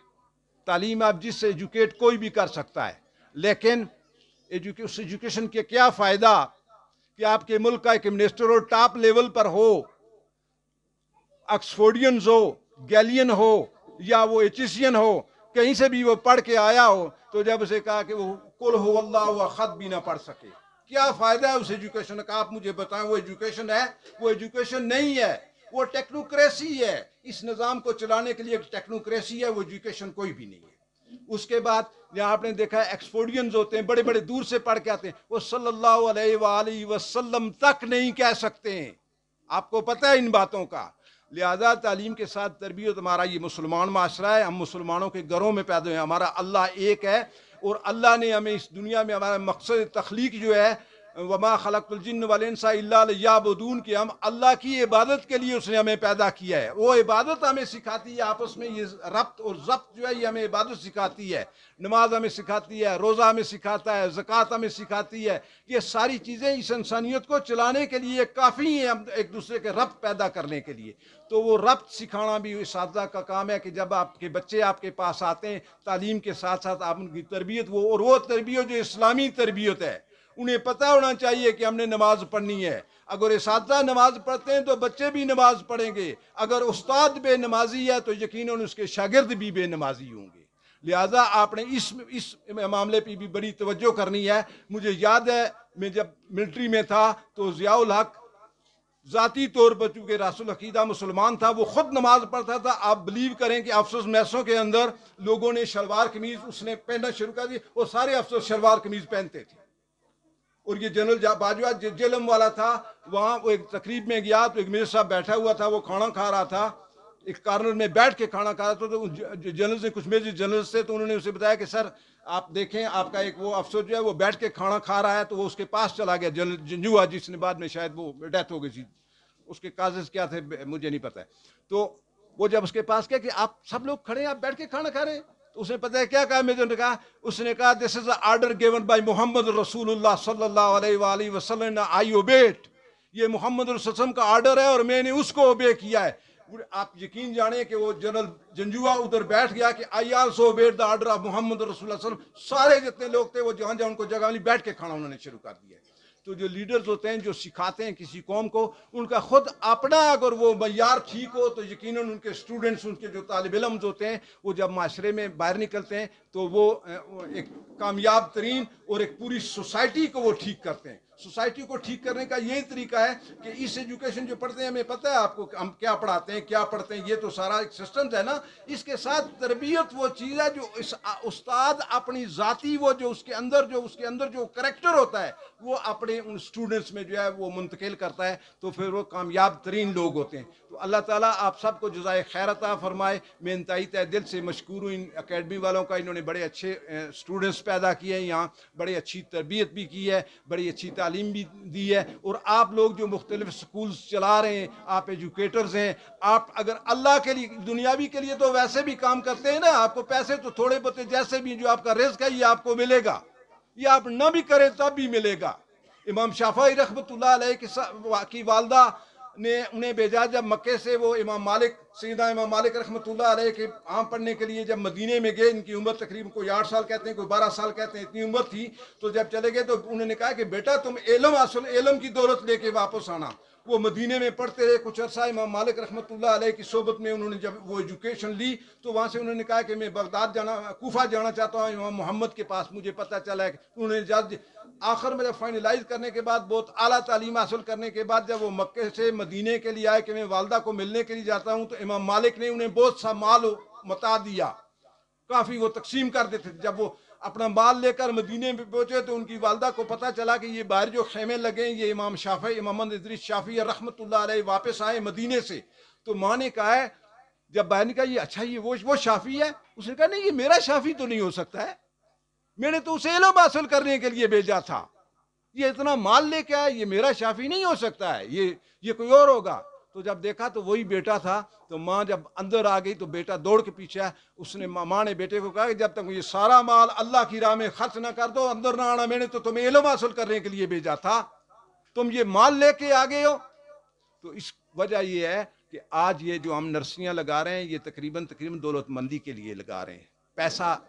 तालीम आप जिससे एजुकेट कोई भी कर सकता है, लेकिन उस एजुकेशन के क्या फ़ायदा कि आपके मुल्क का एक मिनिस्टर हो टॉप लेवल पर हो, ऑक्सफोर्डियंस हो, गैलियन हो या वो एचिसियन हो, कहीं से भी वो पढ़ के आया हो, तो जब उसे कहा कि वो कुल हुवल्लाहु अहद भी ना पढ़ सके? क्या फ़ायदा है उस एजुकेशन का? आप मुझे बताएं, वो एजुकेशन है? वो एजुकेशन नहीं है, वो टेक्नोक्रेसी है। इस निज़ाम को चलाने के लिए एक टेक्नोक्रेसी है, वो एजुकेशन कोई भी नहीं है। उसके बाद यहाँ आपने देखा है एक्सपोर्डियंस होते हैं, बड़े बड़े दूर से पढ़ के आते हैं, वो सल्लल्लाहु अलैहि वसल्लम तक नहीं कह सकते हैं। आपको पता है इन बातों का। लिहाजा तालीम के साथ तरबियत, हमारा ये मुसलमान माशरा है, हम मुसलमानों के घरों में पैदा हुए, हमारा अल्लाह एक है और अल्लाह ने हमें इस दुनिया में, हमारा मकसद तख्लीक जो है, वमा खलक़तुल जिन्न वल इंसा इल्ला लियअबुदून, कि हम अल्लाह की इबादत के लिए उसने हमें पैदा किया है। वो इबादत हमें सिखाती है, आपस में ये रब्त और ज़ब्त जो है ये हमें इबादत सिखाती है। नमाज हमें सिखाती है, रोज़ा हमें सिखाता है, ज़कात हमें सिखाती है। ये सारी चीज़ें इस इंसानियत को चलाने के लिए काफ़ी हैं, हम एक दूसरे के रब्त पैदा करने के लिए। तो वो रब्त सिखाना भी इसातिज़ा का काम है कि जब आपके बच्चे आपके पास आते हैं, तालीम के साथ साथ आप उनकी तरबियत, वो तरबियत जो इस्लामी तरबियत है, उन्हें पता होना चाहिए कि हमने नमाज पढ़नी है। अगर इसातिज़ा नमाज पढ़ते हैं तो बच्चे भी नमाज पढ़ेंगे। अगर उस्ताद बेनमाजी है तो यकीनन उसके शागिर्द भी बेनमाजी होंगे। लिहाजा आपने इस मामले पर भी बड़ी तवज्जो करनी है। मुझे याद है, मैं जब मिलिट्री में था तो ज़ियाउल हक ज़ाती तौर पर, चूँकि रासुल अकीदा मुसलमान था, वो ख़ुद नमाज पढ़ता था। आप बिलीव करें कि अफसोस मैसों के अंदर लोगों ने शलवार कमीज़ उसने पहनना शुरू कर दी, और सारे अफसोस शलवार कमीज़ पहनते थे। और ये जनरल बाजवा जेलम वाला था, वहाँ वो एक तकरीब में गया तो एक मेरे साहब बैठा हुआ था, वो खाना खा रहा था, एक कॉर्नर में बैठ के खाना खा रहा था। तो जनरल से, कुछ मेरे जनरल से, तो उन्होंने उसे बताया कि सर आप देखें, आपका एक वो अफसर जो है वो बैठ के खाना खा रहा है। तो वो उसके पास चला गया, जनरल जंजुआ, जिसने बाद में शायद वो डेथ हो गई थी, उसके काजेज क्या थे मुझे नहीं पता है। तो वो जब उसके पास गया कि आप सब लोग खड़े हैं, आप बैठ के खाना खा रहे हैं, तो उसने पता है क्या कहा? मेजर ने कहा, उसने कहा this is order given by Muhammad रसूलुल्लाह सल्लल्लाहु अलैहि वसल्लम, आई ओबेड। ये मोहम्मद रसूलुल्लाह का ऑर्डर है और मैंने उसको ओबे किया है। आप यकीन जाने कि वो जनरल जंजुआ उधर बैठ गया कि I also obeyed the order of Muhammad रसूलुल्लाह। सारे जितने लोग थे वो जहाँ जहाँ उनको जगह मिली बैठ के खाना उन्होंने शुरू कर दिया। तो जो लीडर्स होते हैं, जो सिखाते हैं किसी कौम को, उनका खुद अपना अगर वो मयार ठीक हो तो यकीनन उनके स्टूडेंट्स, उनके जो तालिब इल्म होते हैं, वो जब माशरे में बाहर निकलते हैं तो वो एक कामयाब तरीन और एक पूरी सोसाइटी को वो ठीक करते हैं। सोसाइटी को ठीक करने का यही तरीका है कि इस एजुकेशन जो पढ़ते हैं, हमें पता है आपको हम क्या पढ़ाते हैं, क्या पढ़ते हैं, ये तो सारा एक सिस्टम है ना। इसके साथ तरबियत वो चीज़ है जो इस उस्ताद अपनी ज़ाती, वो जो उसके अंदर जो करैक्टर होता है, वो अपने उन स्टूडेंट्स में जो है वो मुंतकिल करता है, तो फिर वो कामयाब तरीन लोग होते हैं। तो अल्लाह ताला आप सबको जज़ाए खैर अता फरमाए। मैं इंतहाई तहे दिल से मशकूर हूँ इन अकेडमी वालों का। इन्होंने बड़े अच्छे स्टूडेंट्स पैदा किए हैं, यहाँ बड़ी अच्छी तरबियत भी की है, बड़ी अच्छी तालीम भी दी है। और आप लोग जो मुख्तलिफ स्कूल्स चला रहे हैं, आप एजुकेटर्स हैं, आप अगर अल्लाह के लिए, दुनियावी के लिए तो वैसे भी काम करते हैं ना, आपको पैसे तो थोड़े बहुत जैसे भी जो आपका रिज़्क़ है ये आपको मिलेगा, ये आप न भी करें तब भी मिलेगा। इमाम शाफ़ी रहमतुल्लाह अलैह की वालदा ने उन्हें भेजा जब मक्के से वो इमाम मालिक, सैयदना इमाम मालिक रहमतुल्लाह अलैह के आम पढ़ने के लिए जब मदीने में गए। इनकी उम्र तकरीबन कोई 8 साल कहते हैं, कोई 12 साल कहते हैं, इतनी उम्र थी। तो जब चले गए तो उन्होंने कहा कि बेटा तुम इल्म की दौलत लेके वापस आना। वो मदीने में पढ़ते रहे कुछ अर्सा। इमाम मालिक रहमतुल्लाह अलैह की सोबत में उन्होंने जब वो एजुकेशन ली तो वहाँ से उन्होंने कहा कि मैं बगदाद कूफा जाना चाहता हूँ, इमाम मोहम्मद के पास मुझे पता चला है। उन्होंने जब आखिर में जब फाइनलाइज करने के बाद, बहुत आला तालीम हासिल करने के बाद, जब वो मक्के से मदीने के लिए आए कि मैं वालदा को मिलने के लिए जाता हूँ, तो इमाम मालिक ने उन्हें बहुत सा माल मता दिया, काफ़ी वो तकसीम कर देते थे। जब वो अपना माल लेकर मदीने में पहुंचे तो उनकी वालदा को पता चला कि ये बाहर जो खेमे लगे हैं, ये इमाम शाफ़ी, इमाम इदरीस शाफ़ी रहमतुल्लाह अलैह वापस आए मदीने से। तो माँ ने कहा है, जब बाहर निकला, ये अच्छा ये वो शाफ़ी है? उसने कहा नहीं, ये मेरा शाफ़ी तो नहीं हो सकता है, मैंने तो उसे इल्म हासिल करने के लिए भेजा था, ये इतना माल लेके आया, ये मेरा शाफ़ी नहीं हो सकता है, ये कोई और होगा। तो जब देखा तो वही बेटा था। तो माँ जब अंदर आ गई तो बेटा दौड़ के पीछे आया। उसने माँ ने बेटे को कहा कि जब तक ये सारा माल अल्लाह की राह में खर्च ना कर दो, अंदर ना आना, मैंने तो तुम्हें इल्म हासिल करने के लिए भेजा था, तुम ये माल लेके आ गए हो। तो इस वजह ये है कि आज ये जो हम नर्सरियाँ लगा रहे हैं, ये तकरीबन दौलतमंदी के लिए लगा रहे हैं, पैसा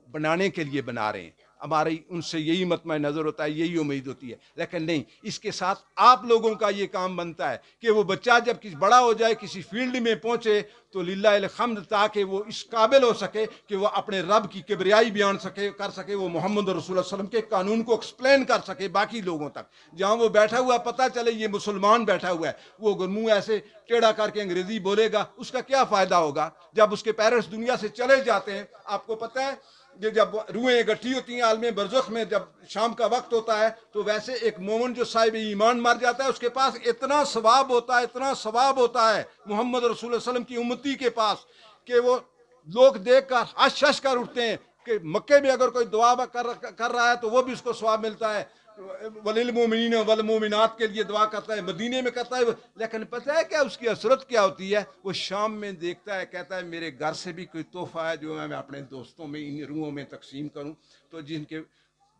बनाने के लिए बना रहे हैं। हमारी उनसे यही मतम नज़र होता है, यही उम्मीद होती है। लेकिन नहीं, इसके साथ आप लोगों का ये काम बनता है कि वो बच्चा जब किसी बड़ा हो जाए, किसी फील्ड में पहुँचे, तो लिल्लाहिल हम्द, ताकि वो इस काबिल हो सके कि वो अपने रब की किबरियाई बयान कर सके, वो मोहम्मद रसूलुल्लाह सल्लल्लाहु अलैहि वसल्लम के कानून को एक्सप्लेन कर सके बाकी लोगों तक। जहाँ वो बैठा हुआ पता चले ये मुसलमान बैठा हुआ है, वो अगर मुँह ऐसे टेढ़ा करके अंग्रेज़ी बोलेगा, उसका क्या फ़ायदा होगा जब उसके पेरेंट्स दुनिया से चले जाते हैं। आपको पता है कि जब रूहें इकट्ठी होती हैं आलम बरज़ख में, जब शाम का वक्त होता है, तो वैसे एक मोमिन जो साहिब ईमान मर जाता है, उसके पास इतना सवाब होता है, इतना सवाब होता है मोहम्मद रसूलुल्लाह सल्लल्लाहु अलैहि वसल्लम की उम्मती के पास, कि वो लोग देख कर हश हश कर उठते हैं कि मक्के में अगर कोई दुआ कर रहा है तो वो भी उसको सवाब मिलता है। वलिल मोमिनीन वल मोमिनात के लिए दुआ करता है, मदीने में करता है। लेकिन पता है क्या उसकी असरत क्या होती है? वो शाम में देखता है, कहता है मेरे घर से भी कोई तोहफा है जो मैं अपने दोस्तों में, इन रूहों में तकसीम करूं। तो जिनके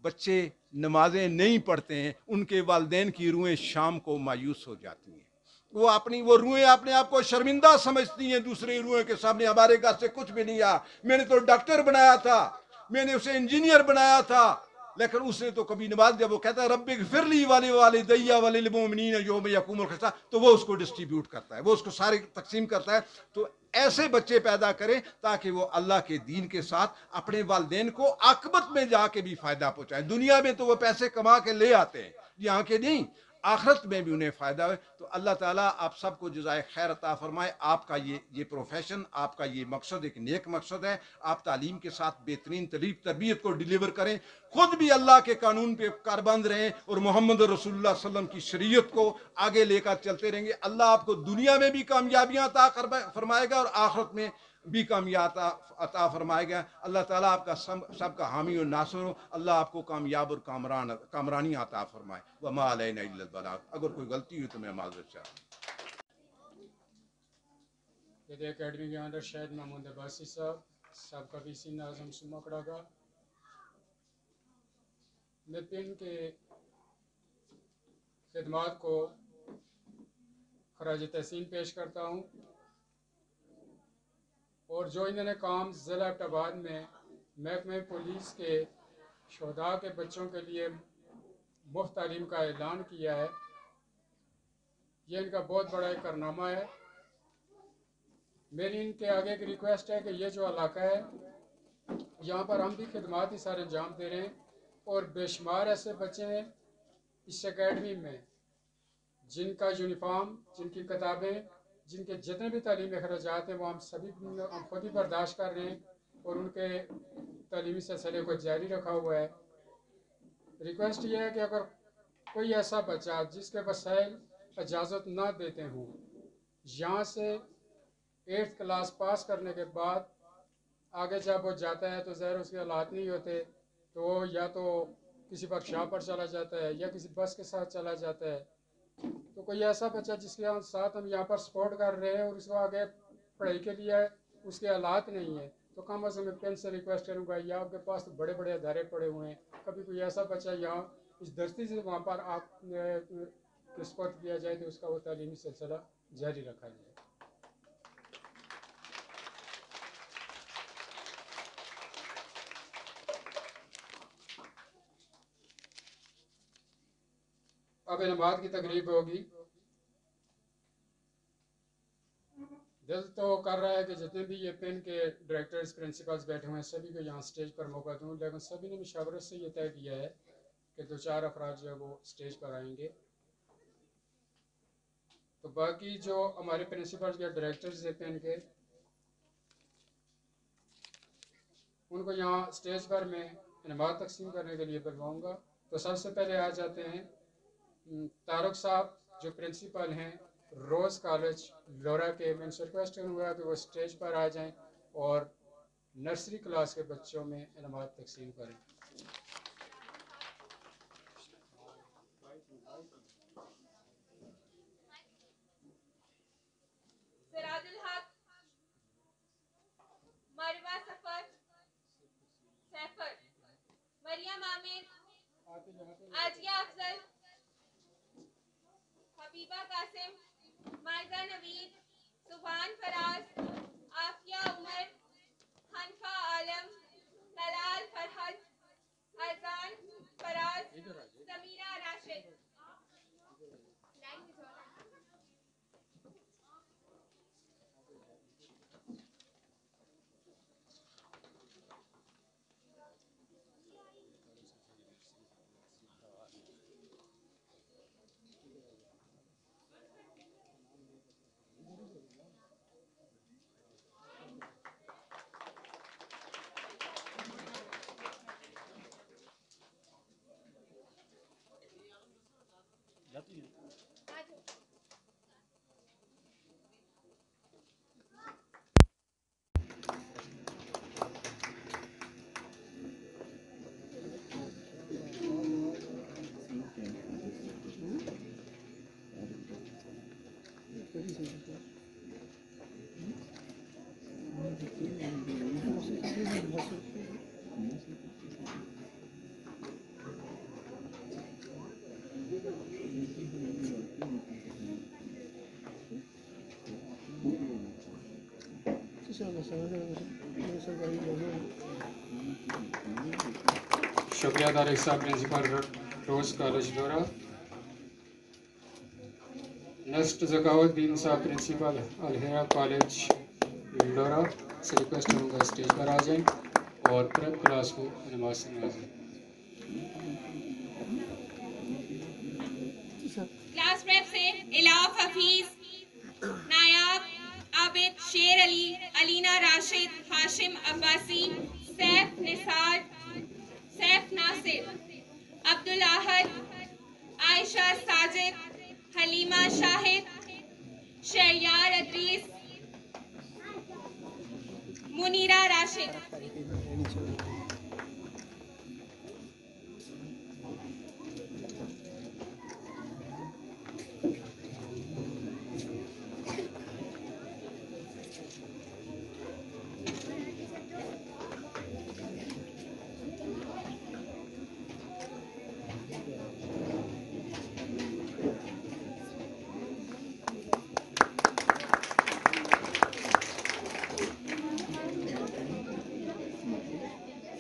बच्चे नमाजें नहीं पढ़ते हैं, उनके वालिदैन की रूहें शाम को मायूस हो जाती हैं। वो रूहें अपने आप को शर्मिंदा समझती हैं दूसरी रूहें के सामने, हमारे घर से कुछ भी नहीं आया, मैंने तो डॉक्टर बनाया था, मैंने उसे इंजीनियर बनाया था, लेकिन उसने तो कभी नमाज, जब वो कहता है रब्बि ग़फ़िरली वाले वाले दैया वाले मोमिनीन यौम यक़ूमुल हिसाब, तो वो उसको डिस्ट्रीब्यूट करता है, वो उसको सारे तकसीम करता है। तो ऐसे बच्चे पैदा करें ताकि वो अल्लाह के दीन के साथ अपने वालिदैन को आखिरत में जाके भी फ़ायदा पहुँचाएं। दुनिया में तो वो पैसे कमा के ले आते हैं, यहाँ के नहीं, आखिरत में भी उन्हें फ़ायदा हो। तो अल्लाह ताला आप सबको जज़ाए खैर अता फ़रमाए। आपका ये प्रोफेशन, आपका ये मकसद एक नेक मकसद है। आप तालीम के साथ बेहतरीन तरबियत को डिलीवर करें, खुद भी अल्लाह के कानून पे कारबंद रहें और मोहम्मद रसूलुल्लाह सल्लल्लाहु अलैहि वसल्लम की शरीयत को आगे लेकर चलते रहेंगे। अल्लाह आपको दुनिया में भी कामयाबियाँ अता फरमाएगा और आखिरत में भी कामयाब अता फरमाएगा। अल्लाह ताला आपका सबका हामी और नासर हो। अल्लाह आपको कामयाब और कामरानी अता फरमाए। व मा अलैना इल्लल बलाग। अगर कोई गलती हुई तो मैं माज़रत चाहता हूँ। ये अकेडमी के अंदर शायद महमूद अब्बासी साहब, सबका VC नाज़म सुमकड़ा का, मैं पिन के खिदमात को खराज तहसीन पेश करता हूँ। और जो इन्होंने काम ज़िला एबटाबाद में महकमे पुलिस के शोहदा के बच्चों के लिए मुफ्त तालीम का ऐलान किया है, ये इनका बहुत बड़ा एक कारनामा है। मेरी इनके आगे एक रिक्वेस्ट है कि ये जो इलाका है, यहाँ पर हम भी खिदमात ही सारे अंजाम दे रहे हैं और बेशुमार ऐसे बच्चे हैं इस एकेडमी में जिनका यूनिफॉर्म, जिनकी किताबें, जिनके जितने भी तालीमी अखराजात हैं वो हम खुद ही बर्दाश्त कर रहे हैं और उनके तालीमी सिलसिले को जारी रखा हुआ है। रिक्वेस्ट ये है कि अगर कोई ऐसा बच्चा जिसके वसाइल इजाज़त ना देते हों, यहाँ से 8th क्लास पास करने के बाद आगे जब वो जाता है तो ज़ाहिर उसके हालात नहीं होते, तो वो या तो किसी वर्कशॉप पर चला जाता है या किसी बस के साथ चला जाता है। तो कोई ऐसा बच्चा जिसके साथ हम यहाँ पर सपोर्ट कर रहे हैं और उसको आगे पढ़ाई के लिए उसके हालात नहीं है, तो कम अज़ कम पेन से रिक्वेस्ट करूँगा, या आपके पास तो बड़े बड़े अदारे पड़े हुए हैं, कभी कोई ऐसा बच्चा यहाँ इस धरती से वहाँ पर आप सपोर्ट किया जाए तो उसका वो तालीमी सिलसिला जारी रखा जाए। अब इनामात की तकरीब होगी। दिल तो कर रहा है कि जितने भी ये पेन के डायरेक्टर्स, प्रिंसिपल्स बैठे हुए हैं सभी को यहाँ स्टेज पर मौका दूँ, लेकिन सभी ने मुशावरत से ये तय किया है कि 2-4 अफराद जो है वो स्टेज पर आएंगे। तो बाकी जो हमारे प्रिंसिपल्स या डायरेक्टर्स हैं पेन के, उनको यहाँ स्टेज पर मैं इनामात तकसीम करने के लिए बुलवाऊँगा। तो सबसे पहले आ जाते हैं तारुक साहब जो प्रिंसिपल हैं रोज़ कॉलेज लोरा के। मैं उनसे रिक्वेस्ट करूँगा कि वो स्टेज पर आ जाएं और नर्सरी क्लास के बच्चों में इनामात तकसीम करें। सिराजुल हक, मरवा सफर, सैफर, मरियम आमिर, आजिया अफजल, हबीबा कासिम, माइजा नवीद, सुभान फराज, आफिया उमर, हनफा आलम, तलाल फरहत, शुक्रिया तारिक साहब, प्रिंसिपल रोज कॉलेज दौरा। नेक्स्ट जकाउद्दीन साहब, प्रिंसिपल अलहेरा कॉलेज डोरा से रिक्वेस्ट करूँगा स्टेज पर आ जाएं और प्रेप क्लास को नमाज से नवाजें। क्लास प्रेप से इलाफ हफीज, नायाब आबिद, शेर अली, अलीना राशिद, हाशिम अब्बासी, सैफ निसार, सैफ नासिर, अब्दुल आहद, आयशा साजिद, हलीमा शाहिद, शहरियार अदरीस, मुनीरा राशिद।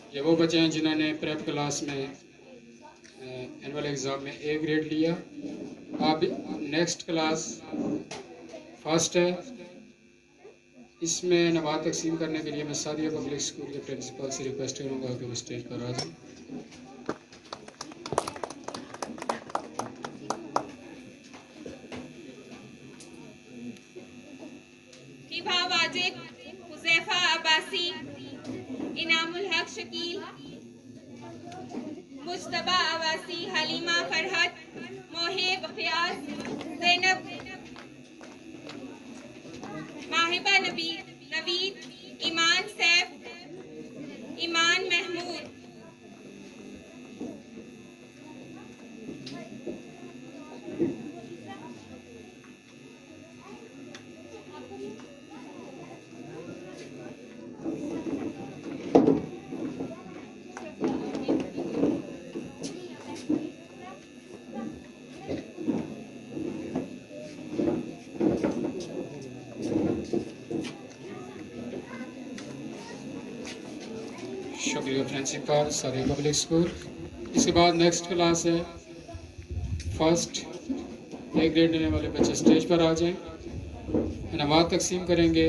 ये वो बच्चे हैं जिन्होंने प्रेप क्लास में एनुअल एग्ज़ाम में ए ग्रेड लिया। अब नेक्स्ट क्लास फर्स्ट है, इसमें नवाज तकसीम करने के लिए मैं सादिया पब्लिक स्कूल के प्रिंसिपल से रिक्वेस्ट करूँगा कि वो स्टेज पर आ जाएं। हिबा वाजिद, हुज़ैफा अब्बासी, इनामुल हक शकील, मुज्तबा अब्बासी, हलीमा फरहत, मोहिब फयाज, ज़ैनब, माहिबा नवीद, ईमान सैफ, ईमान महमूद। शुक्रिया प्रिंसिपल सादिया पब्लिक स्कूल। इसके बाद नेक्स्ट क्लास है फर्स्ट, ए ग्रेड लेने वाले बच्चे स्टेज पर आ जाएं। नवाज तकसीम करेंगे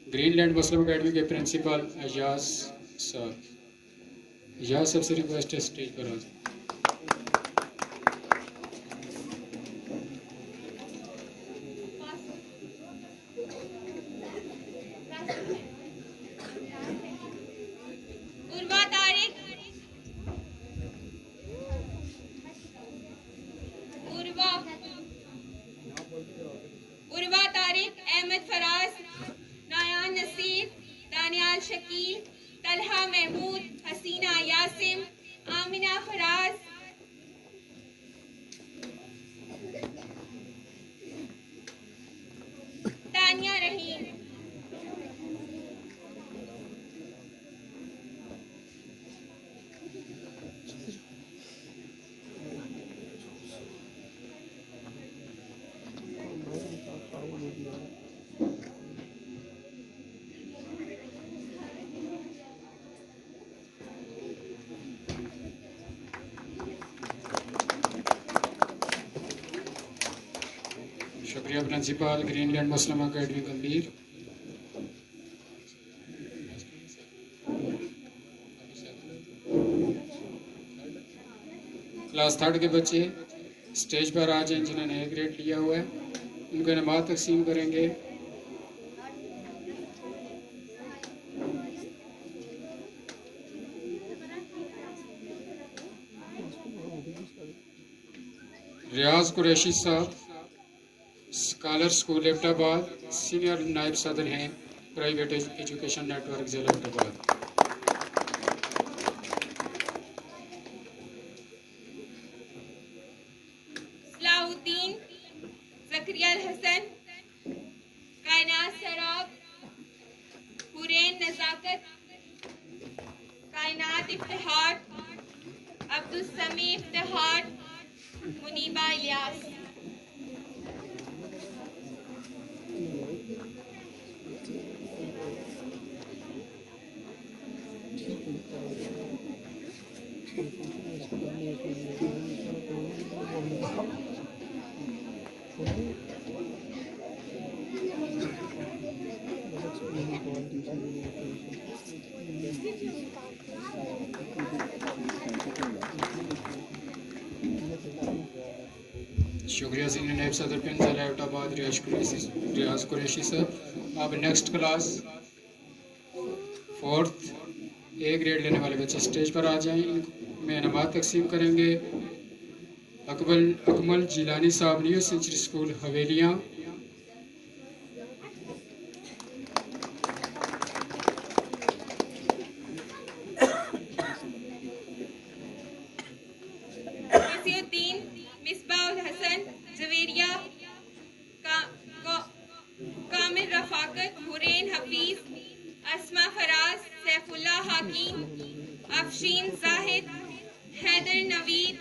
ग्रीनलैंड मुस्लिम अकेडमी के प्रिंसिपल एजाज साहब। एजाज साहब से रिक्वेस्ट है स्टेज पर आ जाएं। उर्वा तारिक, अहमद फराज, नायान नसीर, दानियाल शकील, तलहा महमूद, हसीना यासिम, आमिना फराज, तानिया रहीम। शुक्रिया प्रिंसिपल ग्रीनलैंड मुस्लिम अकेडमी गंभीर। क्लास थर्ड के बच्चे स्टेज पर आ जाएं जिन्होंने ए ग्रेड लिया हुआ है, उनको नमाज तकसीम करेंगे। रियाज कुरैशी साहब, स्कॉलर स्कूल एबटाबाद, सीनियर नायब सदर हैं प्राइवेट एजुकेशन नेटवर्क जिला एबटाबाद। सलाहुद्दीन ज़करिया हसन, कायनात सराब, हुरैन नज़ाकत, कायनात इफ्तिहार, अब्दुल समी इफ्तिहार, मुनीबा इलियास। शुक्रिया सीनियर नायब सदर पिन जिला एबटाबाद रियाज कुरैशी साहब। अब next class 4th A grade लेने वाले बच्चे स्टेज पर आ जाएं। इनमें इनामात तकसीम करेंगे। Akmal Jilani Sahab, new century school Haveliyan. Naseeruddin Misbahul Hasan Javeria, Kamil Rafaqat, Hurain Hafeez, Asma Faraz, Saifullah Hakim, Afsheen Zahid, Haider Naveed,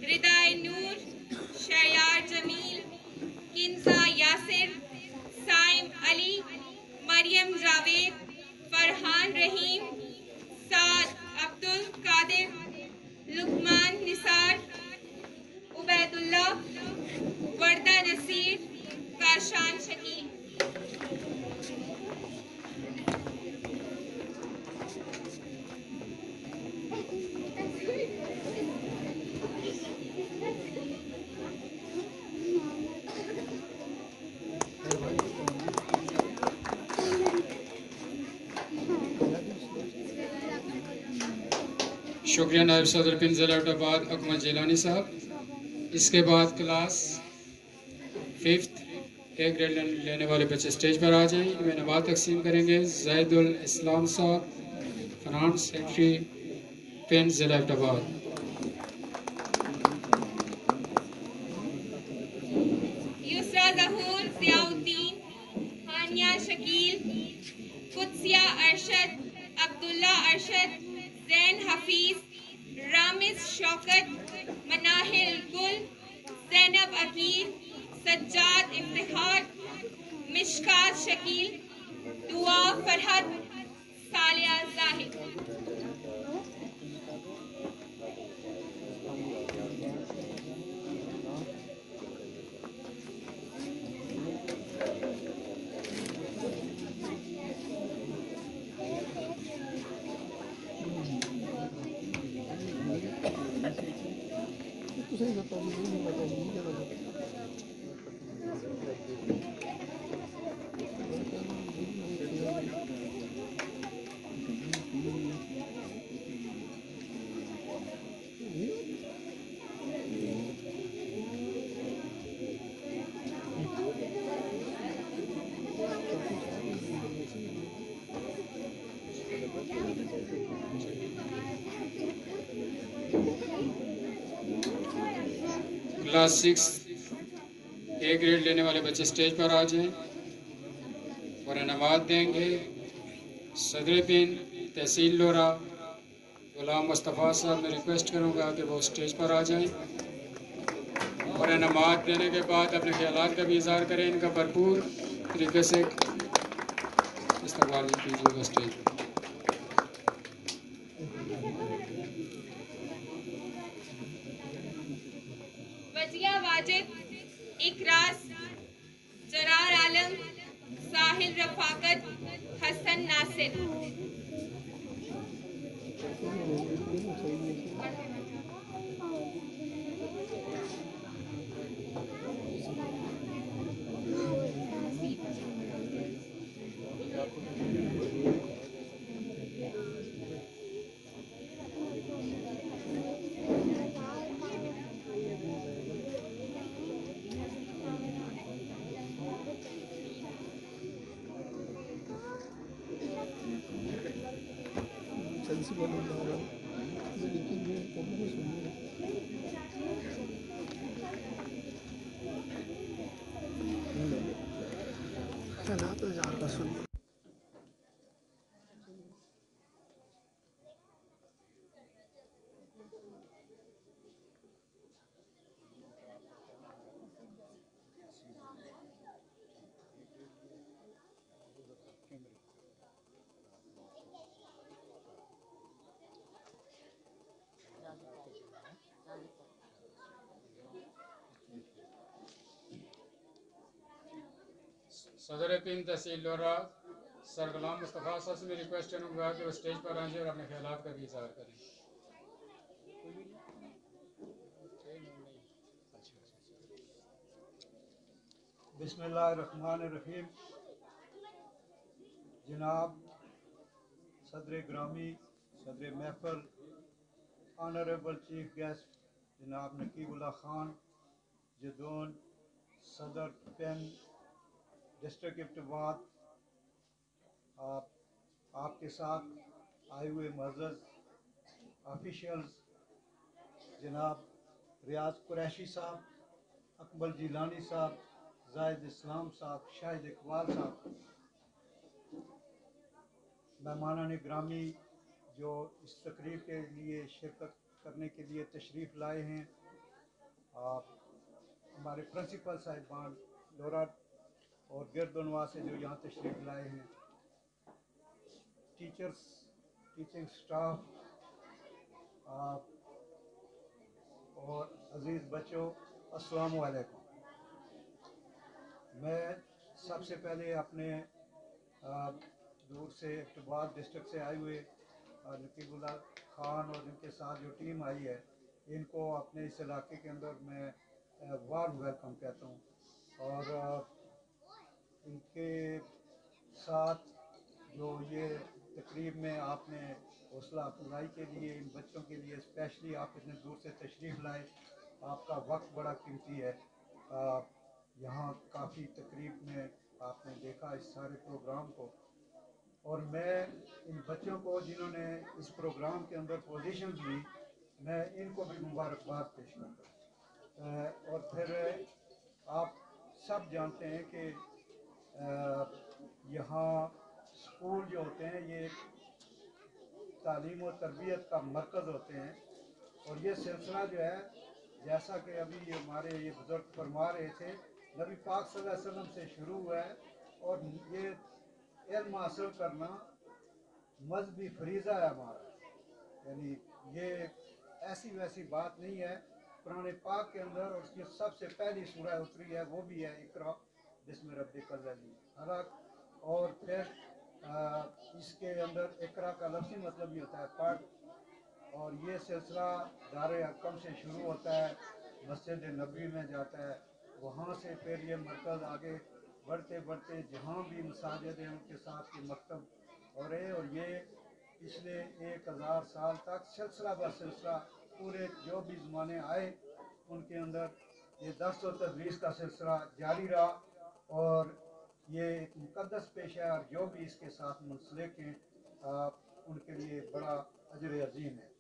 रिदाए नूर, शयार जमील, किंजा यासिर, साइम अली, मरियम जावेद, फरहान रहीम, साद अब्दुल कादिर, लुकमान निसार, उबैदुल्ला, वर्दा नसीर, काशान शकील। शुक्रिया नायब सदर पिन जिला एबटाबाद अकमल जिलानी साहब। इसके बाद क्लास 5th A ग्रेड लेने वाले बच्चे स्टेज पर आ जाएं। इनमें इनामात तकसीम करेंगे। जैदुल इस्लाम साहब, फाइनेंस सेक्रेटरी पिन जिला एबटाबाद। यूसरा जहूर, जियाउद्दीन, हानिया शकील, कुदसिया अरशद, अब्दुल्ला अरशद, जैन हफीज, रामिज शौकत, मनाहिल गुल, Zainab Aqeel, Sajjad Iftikhar, Mishkat Shakeel, Dua Farhat, Saliya Zahid. Class 6 A grade लेने वाले बच्चे स्टेज पर आ जाएं और इनामात देंगे। सदर पिन तहसील लोरा गुलाम मुस्तफ़ा साहब, मैं रिक्वेस्ट करूंगा कि वो स्टेज पर आ जाएं और इनामात देने के बाद अपने ख्यालात का भी इज़हार करें। इनका भरपूर तरीके से इस्तेमाल कीजिएगा स्टेज पर। वजिया वाजिद, इकरास, जरार आलम, साहिल रफाकत, हसन नासिर। सदर यकीन तहसील लोरा सर गुलाम मुस्तफ़ा साहब से मैं रिक्वेस्ट करूँगा कि वो स्टेज पर आएँ और अपने ख्यालात का भी इज़हार करें। बिस्मिल्लाहिर्रहमानिर्रहीम। जनाब सदर ग्रामी, सदर महफल, ऑनरेबल चीफ गेस्ट जनाब नकीबुल्लाह खान जदोन, सदर पेन डिस्ट्रिक्ट इब्तिबाद, आपके साथ आए हुए मअज़्ज़ज़ ऑफिशियल्स जनाब रियाज कुरैशी साहब, अकबल जिलानी साहब, जाहिद इस्लाम साहब, शाहिद इकबाल साहब, मेहमानान ग्रामी जो इस तकरीब के लिए शिरकत करने के लिए तशरीफ़ लाए हैं, हमारे प्रिंसिपल साहिबान लोरा और गिरदनवा से जो यहाँ तशरीफ़ लाए हैं, टीचर्स, टीचिंग स्टाफ और अज़ीज़ बच्चों, अस्सलाम वालेकुम। मैं सबसे पहले अपने दूर से इब्तिबाद डिस्ट्रिक्ट से आए हुए नकीबुल्लाह खान और इनके साथ जो टीम आई है, इनको अपने इस इलाके के अंदर मैं वार्म वेलकम कहता हूँ। और इनके साथ जो ये तकरीब में आपने हौसला अफजाई के लिए इन बच्चों के लिए स्पेशली आप इतने दूर से तशरीफ़ लाए, आपका वक्त बड़ा कीमती है। यहाँ काफ़ी तकरीब में आपने देखा इस सारे प्रोग्राम को, और मैं इन बच्चों को जिन्होंने इस प्रोग्राम के अंदर पोजीशन ली, मैं इनको भी मुबारकबाद पेश करता हूँ। और फिर आप सब जानते हैं कि यहाँ स्कूल जो होते हैं ये तालीम और तरबियत का मरकज़ होते हैं, और ये सिलसिला जो है जैसा कि अभी हमारे ये बुज़ुर्ग फरमा रहे थे, नबी पाक सल्लल्लाहु अलैहि वसल्लम से शुरू हुआ है। और ये इल्म हासिल करना मज़हबी फरीज़ा है हमारा, यानी ये ऐसी वैसी बात नहीं है। कुरान पाक के अंदर और उसकी सबसे पहली सूरह उतरी है, वो भी है इक़रा बिस्मि रब्बिकल लज़ी खलक़। और फिर इसके अंदर इक़रा का लफ्ज़ी मतलब ये होता है पढ़, और ये सिलसिला दारे हक़म से शुरू होता है, मस्जिद नबवी में जाता है, वहाँ से फिर ये मरकज़ आगे बढ़ते बढ़ते जहाँ भी मसाजिद हैं उनके साथ ये मकतब हो रहे, और ये पिछले 1000 साल तक सिलसिला ब सिलसिला पूरे जो भी ज़माने आए उनके अंदर ये दर्स और तदरीस का सिलसिला जारी रहा। और ये एक मुक़द्दस पेशा है, और जो भी इसके साथ मुंसलिक हैं उनके लिए बड़ा अजर अज़ीम है।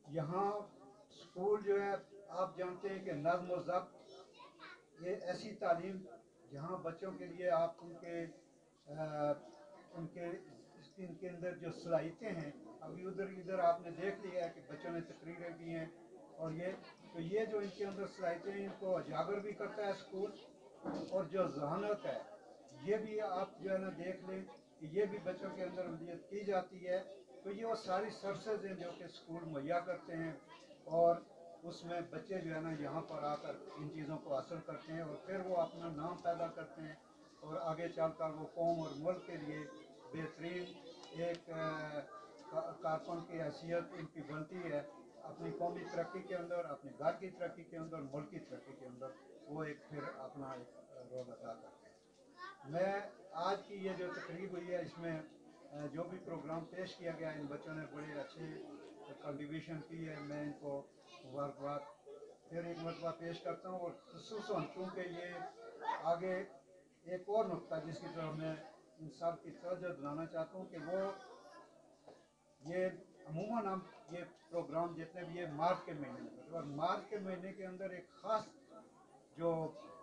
यहाँ स्कूल जो है आप जानते हैं कि नज़्म व ज़ब्त ये ऐसी तालीम जहाँ बच्चों के लिए आप उनके इनके अंदर जो सलाहियतें हैं, अभी उधर इधर आपने देख लिया है कि बच्चों ने तकरीरें की हैं, और ये जो इनके अंदर सलाहियतें हैं इनको उजागर भी करता है स्कूल। और जो जहानत है ये भी आप जो है ना देख लें कि ये भी बच्चों के अंदर अमलियत की जाती है। तो ये वो सारी सर्सेज हैं जो कि स्कूल मुहैया करते हैं, और उसमें बच्चे जो है ना यहाँ पर आकर इन चीज़ों को हासिल करते हैं, और फिर वो अपना नाम पैदा करते हैं, और आगे चलकर वो कौम और मुल्क के लिए बेहतरीन एक कारकुन की हैसियत इनकी बनती है। अपनी कौमी तरक्की के अंदर, अपने घर की तरक्की के अंदर, मुल्क की तरक्की के अंदर वो एक फिर अपना एक रोल अदा करते हैं। मैं आज की ये जो तकरीब हुई है इसमें जो भी प्रोग्राम पेश किया गया, इन बच्चों ने बड़े अच्छे कंट्रीब्यूशन की है, मैं इनको मुबारकबाद फिर एक मरतबा पेश करता हूँ। और खुसूसन चूँकि ये आगे एक और नुक्ता जिसकी तरफ मैं इन सब की तवज्जो दिलाना चाहता हूँ कि वो ये अमूमन हम ये प्रोग्राम जितने भी ये मार्च के महीने में करते हैं, और मार्च के महीने के अंदर एक ख़ास जो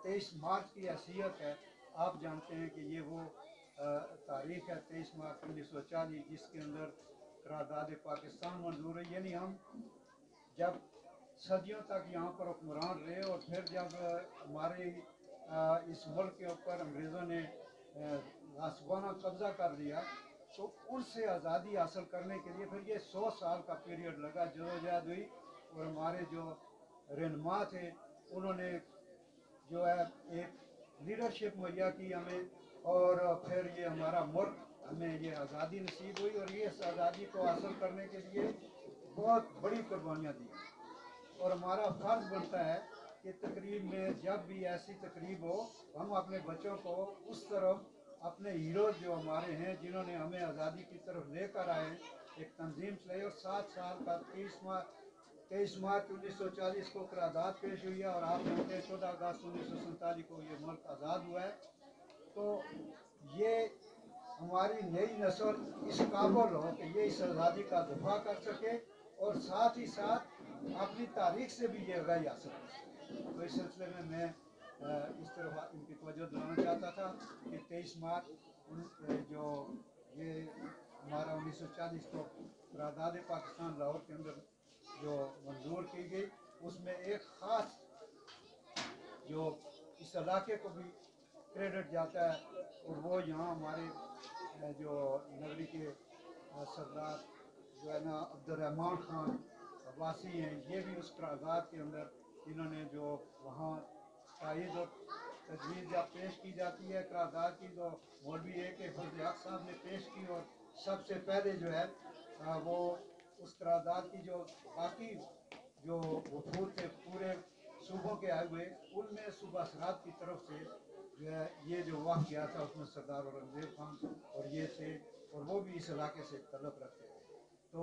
23 मार्च की हैसियत है, आप जानते हैं कि ये वो तारीख है 23 मार्च 1940 जिसके अंदर करारदाद पाकिस्तान मंजूर है। यानी हम जब सदियों तक यहाँ पर हुक्मरान रहे और फिर जब हमारे इस मुल्क के ऊपर अंग्रेज़ों ने गासबाना कब्ज़ा कर लिया तो उनसे आज़ादी हासिल करने के लिए फिर ये 100 साल का पीरियड लगा, जदोजहद हुई और हमारे जो रहनुमा थे उन्होंने जो है एक लीडरशिप मुहैया की हमें, और फिर ये हमारा मुल्क हमें ये आज़ादी नसीब हुई और ये इस आज़ादी को हासिल करने के लिए बहुत बड़ी कुर्बानियाँ दी और हमारा फ़र्ज़ बनता है कि तकरीब में जब भी ऐसी तकरीब हो हम अपने बच्चों को उस तरफ अपने हीरोज़ जो हमारे हैं जिन्होंने हमें आज़ादी की तरफ लेकर आए एक तंजीम चलाई और 7 साल का 23 मार्च 1940 को करारदाद पेश हुई है और आप जानते हैं 14 अगस्त 1947 को ये मुल्क आज़ाद हुआ है। तो ये हमारी नई नस्ल इस काबिल हो कि ये इस आज़ादी का दफा कर सके और साथ ही साथ अपनी तारीख से भी ये आगाही हासिल कर सके। तो इस सिलसिले में मैं इस तरफ इनकी तवज्जो दिलाना चाहता था कि 23 मार्च जो ये हमारा 1940 को करारदाद पाकिस्तान लाहौर के अंदर जो मंजूर की गई उसमें एक ख़ास जो इस इलाके को भी क्रेडिट जाता है और वो यहाँ हमारे जो नगरी के सरदार जो है ना अब्दुर्रहमान खान अब्बासी हैं, ये भी उस करारदाद के अंदर इन्होंने जो वहाँ तायद और तजवीज़ जब पेश की जाती है करारदाद की तो मौलवी ए के फजल हक साहब ने पेश की और सबसे पहले जो है वो उस करारदाद की जो बाकी जो वफूद थे पूरे सूबों के आए हुए उनमें सूबा सरात की तरफ से जो है ये जो वाक़ किया था उसमें सरदार औरंगजेब खान और ये थे और वो भी इस इलाके से तल्लुक़ रखते थे। तो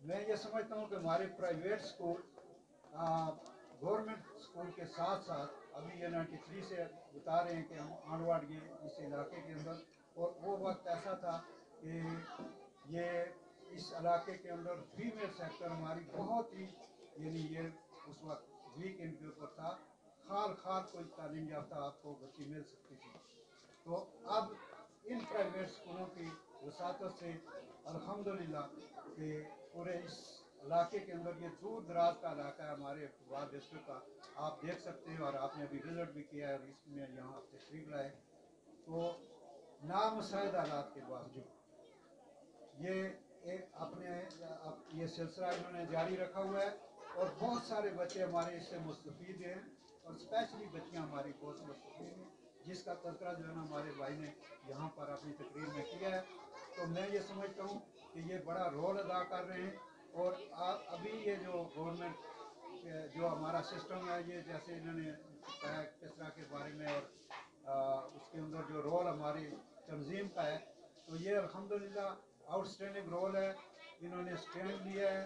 मैं ये समझता हूँ कि हमारे प्राइवेट स्कूल गवर्नमेंट स्कूल के साथ साथ अभी ये 93 से बता रहे हैं कि हम आनवाड़ ये इस इलाके के अंदर और वो वक्त ऐसा था कि ये इस इलाके के अंदर फीमेल सेक्टर हमारी बहुत ही यानी ये उस वक्त वीक इनके ऊपर था, खाल खाल कोई तालीम याफ्ता आपको बच्ची मिल सकती थी। तो अब इन प्राइवेट स्कूलों की वसातत से अल्हम्दुलिल्लाह कि पूरे इस इलाके के अंदर ये दूर दराज का इलाका है हमारे वार्ड डिस्ट्रिक्ट का, आप देख सकते हैं और आपने अभी विजिट भी किया है और इसमें यहाँ आप तशरीफ लाए तो नामुसाइद हालात के बावजूद ये एक अपने ये सिलसिला इन्होंने जारी रखा हुआ है और बहुत सारे बच्चे हमारे इससे मुस्तफ़ीद हैं और स्पेशली बच्चियाँ हमारी बहुत मुस्तफ़ीद हैं जिसका तज़किरा जो है ना हमारे भाई ने यहाँ पर अपनी तकरीर में किया है। तो मैं ये समझता हूँ कि ये बड़ा रोल अदा कर रहे हैं और अभी ये जो गवर्नमेंट जो हमारा सिस्टम है ये जैसे इन्होंने बताया किस तरह के बारे में और उसके अंदर जो रोल हमारी तंजीम का है तो ये अल्हम्दुलिल्लाह आउटस्टैंडिंग रोल है। इन्होंने स्टैंड लिया है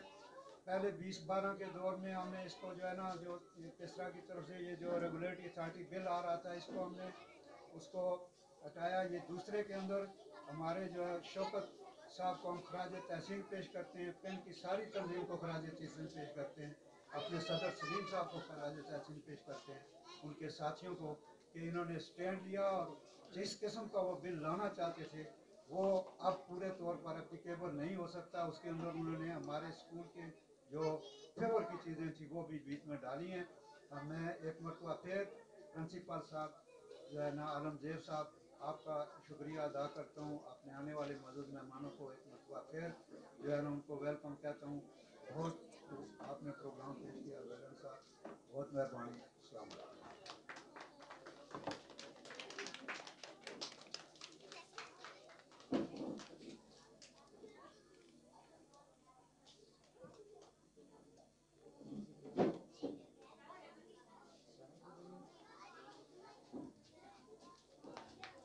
पहले 2012 के दौर में हमने इसको जो है ना जो किसरा की तरफ से ये जो रेगुलेटरी अथॉरिटी बिल आ रहा था इसको हमने उसको हटाया। ये दूसरे के अंदर हमारे जो है शौकत साहब को हम खराज तहसीन पेश करते हैं, पेन की सारी तंजीम को खराज तहसीन पेश करते हैं, अपने सदर सलीम साहब को खराज तहसीन पेश करते हैं, उनके साथियों को कि इन्होंने स्टैंड लिया और जिस किस्म का वो बिल लाना चाहते थे वो अब पूरे तौर पर एप्लीकेबल नहीं हो सकता। उसके अंदर उन्होंने हमारे स्कूल के जो फेवर की चीज़ें थी वो भी बीच में डाली हैं। मैं एक मरतबा फिर प्रिंसिपल साहब जो है ना आलमजेब साहब आपका शुक्रिया अदा करता हूँ, अपने आने वाले मौजूद मेहमानों को एक मरतबा फिर जो है ना उनको वेलकम कहता हूँ। बहुत आपने प्रोग्राम पेश किया वेलकम साहब, बहुत मेहरबानी। अस्सलाम वालेकुम।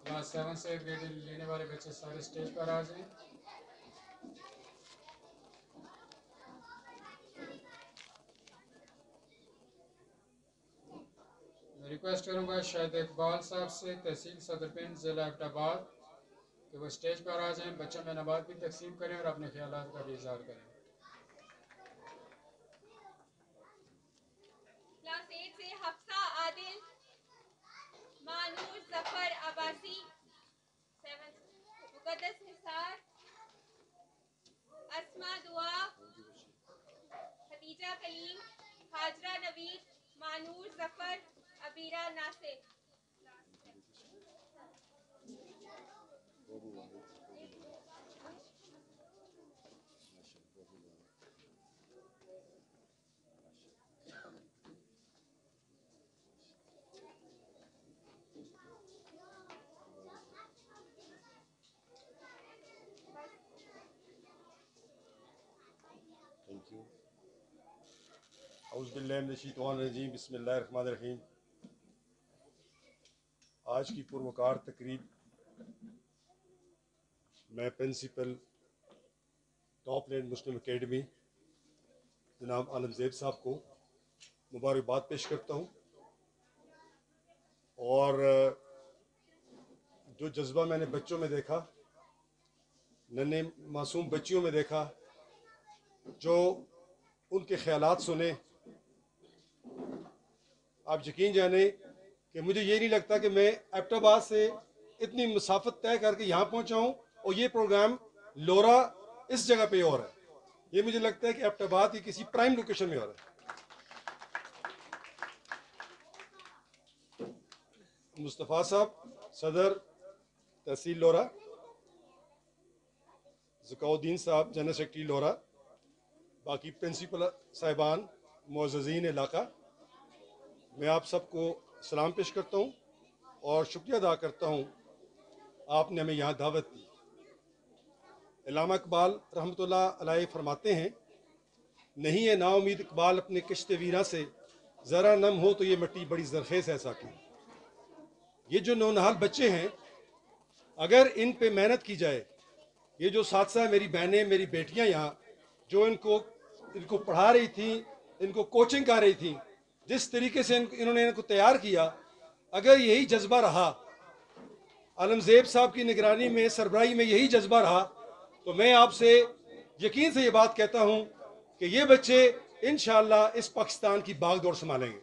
क्लास 7 से ग्रेड लेने वाले बच्चे सारे स्टेज पर आ जाएं। मैं रिक्वेस्ट करूंगा शायद इकबाल साहब से तहसील सदरपिंड ज़िला एबटाबाद कि वो स्टेज पर आ जाएं, बच्चों में नबात भी तकसीम करें और अपने ख्यालात का भी इज़हार करें। क्लास 8 से हफ्सा आदिल, मानूर जफर अब्बासी, 7 मुकद्दस निसार, अस्मा दुआ, खदीजा कलीम, हाजरा नवीद, मानूर जफर, अबीरा नासिर। Thank you. औज़ुबिल्लाहिमिनश्शैतानिर्रजीम, बिस्मिल्लाहिर्रहमानिर्रहीम। आज की पुरवकार तकरीब मैं प्रिंसिपल टॉपलैंड मुस्लिम एकेडमी जनाब आलमज़ेब साहब को मुबारकबाद पेश करता हूँ, और जो जज्बा मैंने बच्चों में देखा, नन्हे मासूम बच्चियों में देखा, जो उनके ख्यालात सुने, आप यकीन जाने कि मुझे ये नहीं लगता कि मैं एबटाबाद से इतनी मुसाफत तय करके यहाँ पहुँचा हूँ और ये प्रोग्राम लोरा इस जगह पे हो रहा है। ये मुझे लगता है कि एबटाबाद की किसी प्राइम लोकेशन में हो रहा है। मुस्तफ़ा साहब सदर तहसील लोरा, ज़काउद्दीन साहब जनरल सेक्रेटरी लोरा, बाकी प्रिंसिपल साहिबान, मुअज़्ज़ज़ीन इलाका, मैं आप सबको सलाम पेश करता हूँ और शुक्रिया अदा करता हूँ आपने हमें यहाँ दावत दी। इल्लामा इकबाल रहमतुल्लाह अलैह फरमाते हैं, नहीं है नाउमीद इकबाल अपने कश्ते वीरा से, ज़रा नम हो तो ये मिट्टी बड़ी ज़रखेज़ है साकी। ये जो नौनहाल बच्चे हैं, अगर इन पे मेहनत की जाए, ये जो साथ मेरी बहनें, मेरी बेटियां यहाँ जो इनको पढ़ा रही थी, इनको कोचिंग कर रही थी, जिस तरीके से इन्होंने इनको तैयार किया, अगर यही जज्बा रहा, आलमज़ेब साहब की निगरानी में, सरबराही में यही जज्बा रहा, तो मैं आपसे यकीन से ये बात कहता हूँ कि ये बच्चे इंशाअल्लाह इस पाकिस्तान की बागडोर संभालेंगे।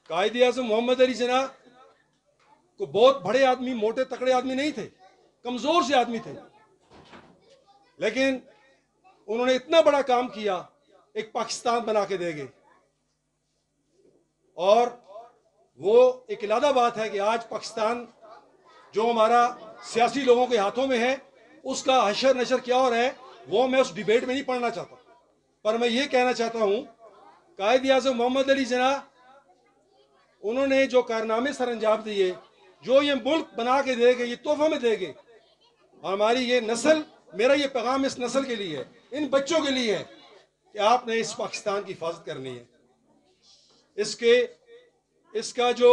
कायद आज़म मोहम्मद अली जिन्ना को बहुत बड़े आदमी, मोटे तकड़े आदमी नहीं थे, कमजोर से आदमी थे, लेकिन उन्होंने इतना बड़ा काम किया, एक पाकिस्तान बना के दे गए। और वो एक इलादा बात है कि आज पाकिस्तान जो हमारा सियासी लोगों के हाथों में है, उसका हशर नशर क्या हो रहा है, वो मैं उस डिबेट में नहीं पढ़ना चाहता, पर मैं ये कहना चाहता हूँ, कायद आज़म मोहम्मद अली जिन्ना उन्होंने जो कारनामे सर अंजाम दिए, जो ये मुल्क बना के देंगे, ये तोहफा में देंगे, हमारी ये नस्ल, मेरा ये पैगाम इस नस्ल के लिए है, इन बच्चों के लिए है कि आपने इस पाकिस्तान की हिफाजत करनी है। इसका जो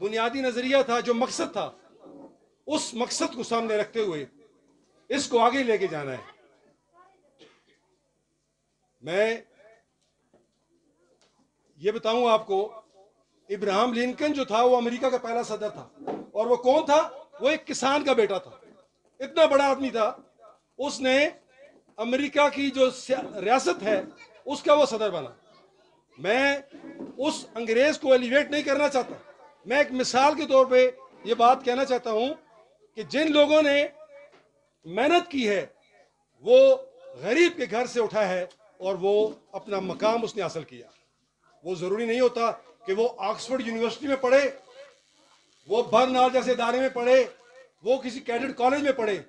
बुनियादी नजरिया था, जो मकसद था, उस मकसद को सामने रखते हुए इसको आगे लेके जाना है। मैं ये बताऊं आपको, इब्राहिम लिंकन जो था वो अमेरिका का पहला सदर था, और वो कौन था? वो एक किसान का बेटा था, इतना बड़ा आदमी था, उसने अमेरिका की जो रियासत है उसका वो सदर बना। मैं उस अंग्रेज को एलिवेट नहीं करना चाहता, मैं एक मिसाल के तौर पे ये बात कहना चाहता हूं कि जिन लोगों ने मेहनत की है, वो गरीब के घर से उठा है और वो अपना मकाम उसने हासिल किया। वो जरूरी नहीं होता कि वो ऑक्सफोर्ड यूनिवर्सिटी में पढ़े, वो बर्नाल जैसे इदारे में पढ़े, वो किसी कैडेट कॉलेज में पढ़े।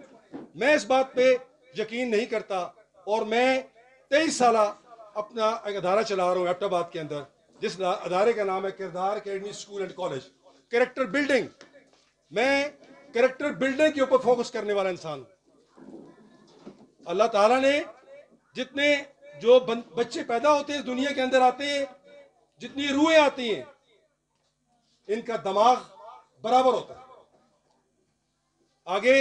मैं इस बात पे यकीन नहीं करता, और मैं 23 साल अपना एक अदारा चला रहा हूँ एबटाबाद के अंदर, जिस अदारे का नाम है किरदार academy school and college, character building. मैं कैरेक्टर बिल्डिंग के ऊपर फोकस करने वाला इंसान हूं। अल्लाह ताला ने जितने जो बच्चे पैदा होते हैं, दुनिया के अंदर आते हैं, जितनी रूहें आती हैं, इनका दिमाग बराबर होता है। आगे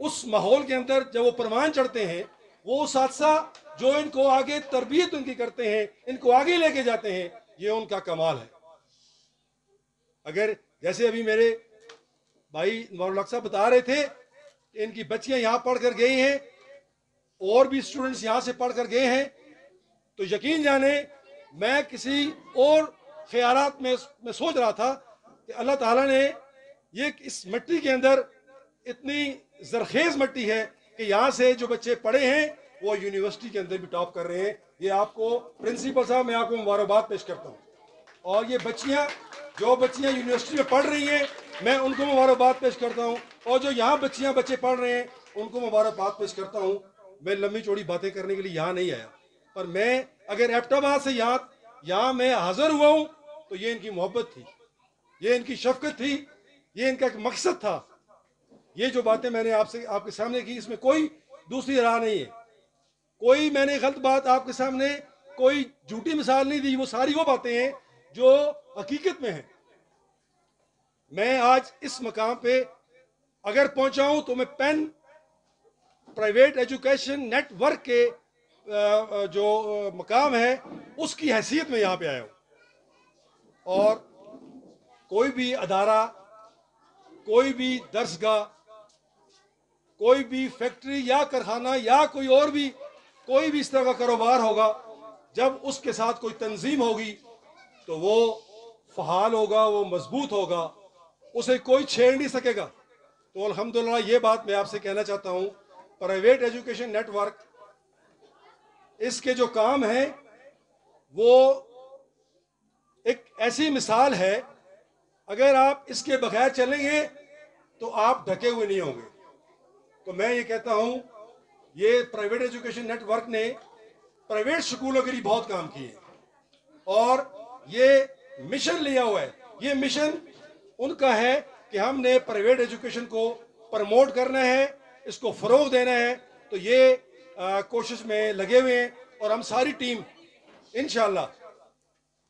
उस माहौल के अंदर जब वो परवान चढ़ते हैं, वो साथ जो इनको आगे तरबियत उनकी करते हैं, इनको आगे लेके जाते हैं, ये उनका कमाल है। अगर जैसे अभी मेरे भाई नवारुल हक साहब बता रहे थे कि इनकी बच्चियां यहाँ पढ़ कर गई हैं और भी स्टूडेंट्स यहाँ से पढ़ कर गए हैं, तो यकीन जाने मैं किसी और ख्यालात में सोच रहा था कि अल्लाह ताला ने ये इस मिट्टी के अंदर इतनी जरखेज मिट्टी है कि यहाँ से जो बच्चे पढ़े हैं वो यूनिवर्सिटी के अंदर भी टॉप कर रहे हैं। ये आपको प्रिंसिपल साहब मैं आपको मुबारकबाद पेश करता हूँ। और ये बच्चियाँ जो बच्चियाँ यूनिवर्सिटी में पढ़ रही हैं मैं उनको मुबारकबाद पेश करता हूँ, और जो यहाँ बच्चे पढ़ रहे हैं उनको मुबारकबाद पेश करता हूँ। मैं लंबी चौड़ी बातें करने के लिए यहाँ नहीं आया, पर मैं अगर एबटाबाद से यहाँ मैं हाजिर हुआ हूँ तो ये इनकी मोहब्बत थी, ये इनकी शफकत थी, ये इनका एक मकसद था। ये जो बातें मैंने आपके सामने की इसमें कोई दूसरी राह नहीं है, कोई मैंने गलत बात आपके सामने कोई झूठी मिसाल नहीं दी, वो सारी वो बातें हैं जो हकीकत में हैं। मैं आज इस मकाम पे अगर पहुंचा हूं तो मैं पेन प्राइवेट एजुकेशन नेटवर्क के जो मकाम है उसकी हैसियत में यहाँ पे आया हूँ। और कोई भी अदारा, कोई भी दर्सगाह, कोई भी फैक्ट्री या कारखाना या कोई भी इस तरह का कारोबार होगा, जब उसके साथ कोई तंजीम होगी तो वो फहाल होगा, वो मजबूत होगा, उसे कोई छेड़ नहीं सकेगा। तो अल्हम्दुलिल्लाह ये बात मैं आपसे कहना चाहता हूँ, प्राइवेट एजुकेशन नेटवर्क इसके जो काम है वो एक ऐसी मिसाल है, अगर आप इसके बगैर चलेंगे तो आप ढके हुए नहीं होंगे। तो मैं ये कहता हूँ ये प्राइवेट एजुकेशन नेटवर्क ने प्राइवेट स्कूलों के लिए बहुत काम किए और ये मिशन लिया हुआ है। ये मिशन उनका है कि हमने प्राइवेट एजुकेशन को प्रमोट करना है, इसको फरोग देना है। तो ये कोशिश में लगे हुए हैं और हम सारी टीम इंशाअल्लाह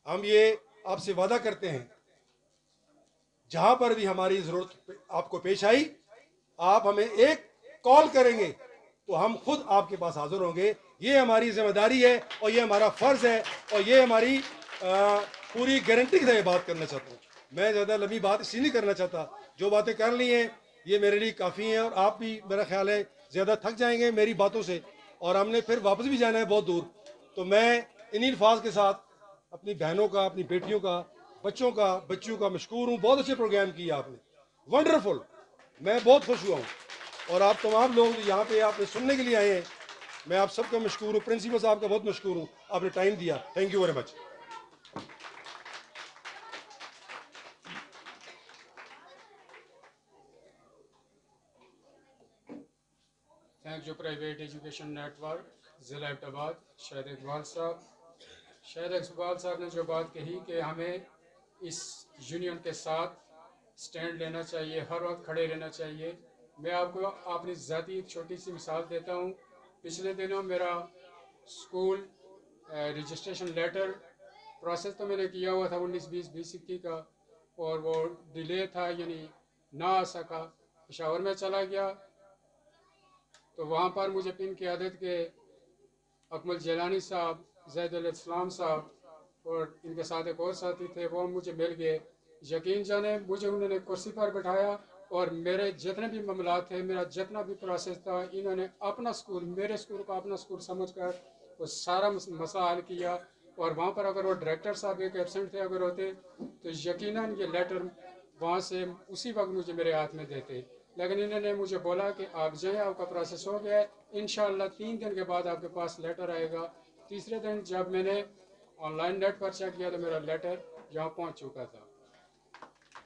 हम ये आपसे वादा करते हैं, जहां पर भी हमारी जरूरत आपको पेश आई आप हमें एक कॉल करेंगे तो हम खुद आपके पास हाजिर होंगे। ये हमारी जिम्मेदारी है और ये हमारा फर्ज है और ये हमारी पूरी गारंटी के साथ बात करना चाहता हूँ। मैं ज़्यादा लंबी बात इसलिए नहीं करना चाहता, जो बातें कर ली हैं ये मेरे लिए काफ़ी हैं और आप भी मेरा ख्याल है ज़्यादा थक जाएंगे मेरी बातों से और हमने फिर वापस भी जाना है बहुत दूर। तो मैं इन्हीं अल्फाज के साथ अपनी बहनों का, अपनी बेटियों का, बच्चियों का मशकूर हूँ। बहुत अच्छे प्रोग्राम किए आपने, वंडरफुल, मैं बहुत खुश हुआ हूँ। और आप तमाम लोग यहाँ पे आपने सुनने के लिए आए हैं, मैं आप सबका मशकूर हूँ। प्रिंसिपल साहब का बहुत मशकूर हूँ, आपने टाइम दिया, thank you very much. Thank you private education network ज़िला एबटाबाद, शाहिद इकबाल साहब। शाहिद इकबाल साहब ने जो बात कही कि हमें इस यूनियन के साथ स्टैंड लेना चाहिए, हर वक्त खड़े रहना चाहिए। मैं आपको अपनी ज़ाती एक छोटी सी मिसाल देता हूँ। पिछले दिनों मेरा स्कूल रजिस्ट्रेशन लेटर प्रोसेस तो मैंने किया हुआ था 19-20-20-21 का, और वो डिले था, यानी ना आ सका। पेशावर में चला गया तो वहाँ पर मुझे पिन क़यादत के अकमल जैलानी साहब, जैदुल इस्लाम साहब और इनके साथ एक और साथी थे, वो मुझे मिल गए। यकीन जाने मुझे उन्होंने कुर्सी पर बैठाया और मेरे जितने भी मामला थे, मेरा जितना भी प्रोसेस था, इन्होंने अपना स्कूल, मेरे स्कूल को अपना स्कूल समझकर वो सारा मसला हल किया। और वहाँ पर अगर वो डायरेक्टर साहब एक एब्सेंट थे अगर होते तो यकीनन ये लेटर वहाँ से उसी वक्त मुझे मेरे हाथ में देते, लेकिन इन्होंने मुझे बोला कि आप जाएँ, आपका प्रोसेस हो गया है, इंशाअल्लाह 3 दिन के बाद आपके पास लेटर आएगा। तीसरे दिन जब मैंने ऑनलाइन नेट पर चेक किया तो मेरा लेटर यहाँ पहुँच चुका था।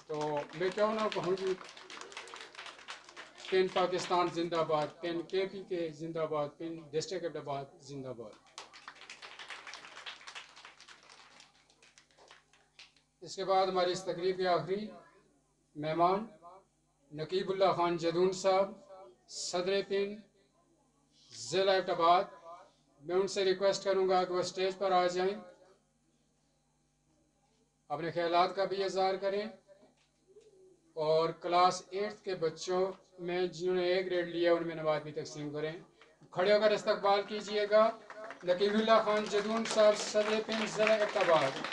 तो मैं क्यों ना कहूँ कि पिन पाकिस्तान जिंदाबाद, पिन KPK जिंदाबाद, पिन डिस्ट्रिक्ट एबटाबाद जिंदाबाद। इसके बाद हमारी इस तकरीब के आखिरी मेहमान नकीबुल्लाह खान जदून साहब, सदर पिन ज़िला एबटाबाद। मैं उनसे रिक्वेस्ट करूंगा कि वह स्टेज पर आ जाएं, अपने ख्यालात का भी इज़हार करें और क्लास 8 के बच्चों में जिन्होंने A ग्रेड लिया उनमें नवाज भी तकसीम करें। खड़े होकर इस्तकबाल कीजिएगा नकीबुल्लाह खान जदून साहब, सदर पिन ज़िला एबटाबाद।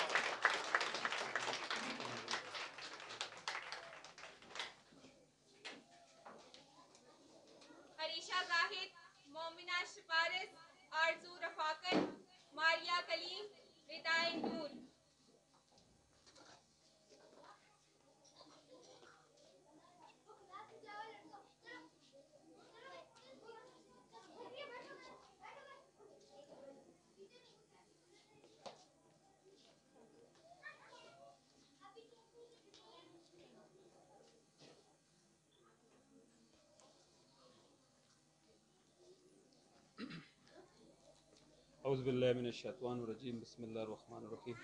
औज़ुबिल्लाहिमिनश्शैतानिर्रजीम बिस्मिल्लाहिर्रहमानिर्रहीम।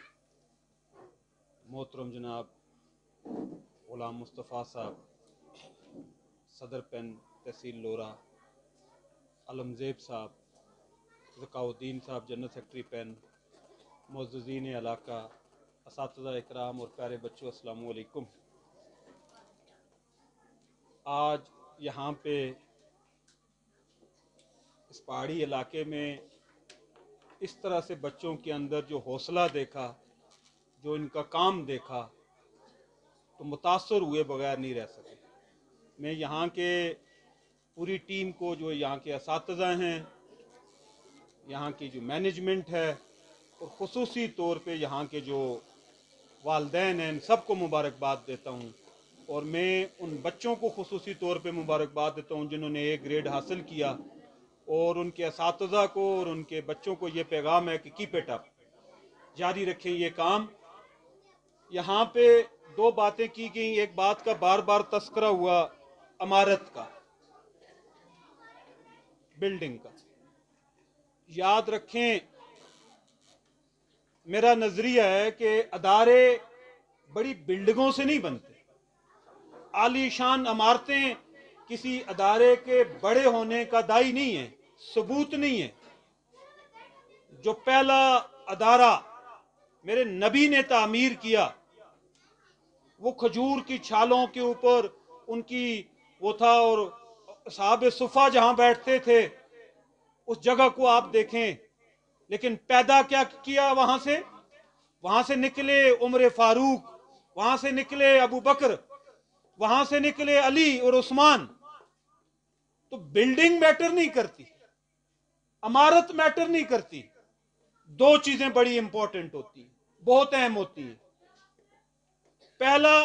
मोहतरम जनाब ग़ुलाम मुस्तफ़ा साहब, सदर पेन तहसील लोरा, अलमज़ेब साहब, ज़काउद्दीन साहब जनरल सेक्रेटरी पेन, मुअज़्ज़िज़ीन इलाका, असातिज़ा इकराम और प्यारे बच्चों, अस्सलामु अलैकुम। आज यहाँ पे इस पहाड़ी इलाके में इस तरह से बच्चों के अंदर जो हौसला देखा, जो इनका काम देखा, तो मुतासर हुए बगैर नहीं रह सके। मैं यहाँ के पूरी टीम को, जो यहाँ के असातिज़ा हैं, यहाँ की जो मैनेजमेंट है और ख़ुसूसी तौर पे यहाँ के जो वालिदैन हैं, सबको मुबारकबाद देता हूँ। और मैं उन बच्चों को ख़ुसूसी तौर पे मुबारकबाद देता हूँ जिन्होंने ए ग्रेड हासिल किया, और उनके असातिज़ा को और उनके बच्चों को ये पैगाम है कि कीप इट अप, जारी रखें ये काम। यहाँ पे दो बातें की गई। एक बात का बार बार तस्करा हुआ, इमारत का, बिल्डिंग का। याद रखें, मेरा नजरिया है कि अदारे बड़ी बिल्डिंगों से नहीं बनते। आलीशान इमारतें किसी अदारे के बड़े होने का दाई नहीं है, सबूत नहीं है। जो पहला अदारा मेरे नबी ने तामीर किया, वो खजूर की छालों के ऊपर उनकी वो था, और साहब सुफा जहां बैठते थे उस जगह को आप देखें। लेकिन पैदा क्या किया? वहां से निकले उमर फारूक, वहां से निकले अबू बकर, वहां से निकले अली और उस्मान। तो बिल्डिंग मैटर नहीं करती, इमारत मैटर नहीं करती। दो चीजें बड़ी इंपॉर्टेंट होती है, बहुत अहम होती है। पहला,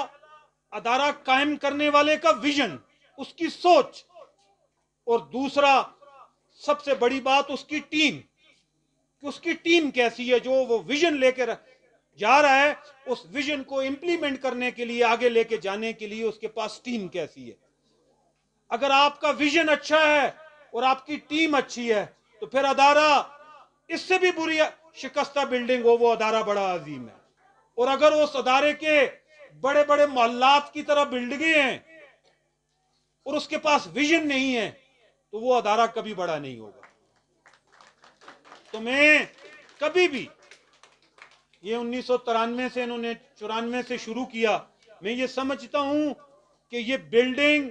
अदारा कायम करने वाले का विजन, उसकी सोच, और दूसरा सबसे बड़ी बात उसकी टीम, कि उसकी टीम कैसी है। जो वो विजन लेकर जा रहा है, उस विजन को इंप्लीमेंट करने के लिए, आगे लेके जाने के लिए उसके पास टीम कैसी है। अगर आपका विजन अच्छा है और आपकी टीम अच्छी है, तो फिर अदारा इससे भी बुरी शिकस्ता बिल्डिंग हो, वो अदारा बड़ा अजीम है। और अगर उस अदारे के बड़े बड़े मोहल्लात की तरह बिल्डिंगें हैं और उसके पास विजन नहीं है, तो वो अदारा कभी बड़ा नहीं होगा। तो मैं कभी भी, ये 1993 से, इन्होंने 94 से शुरू किया, मैं ये समझता हूं कि ये बिल्डिंग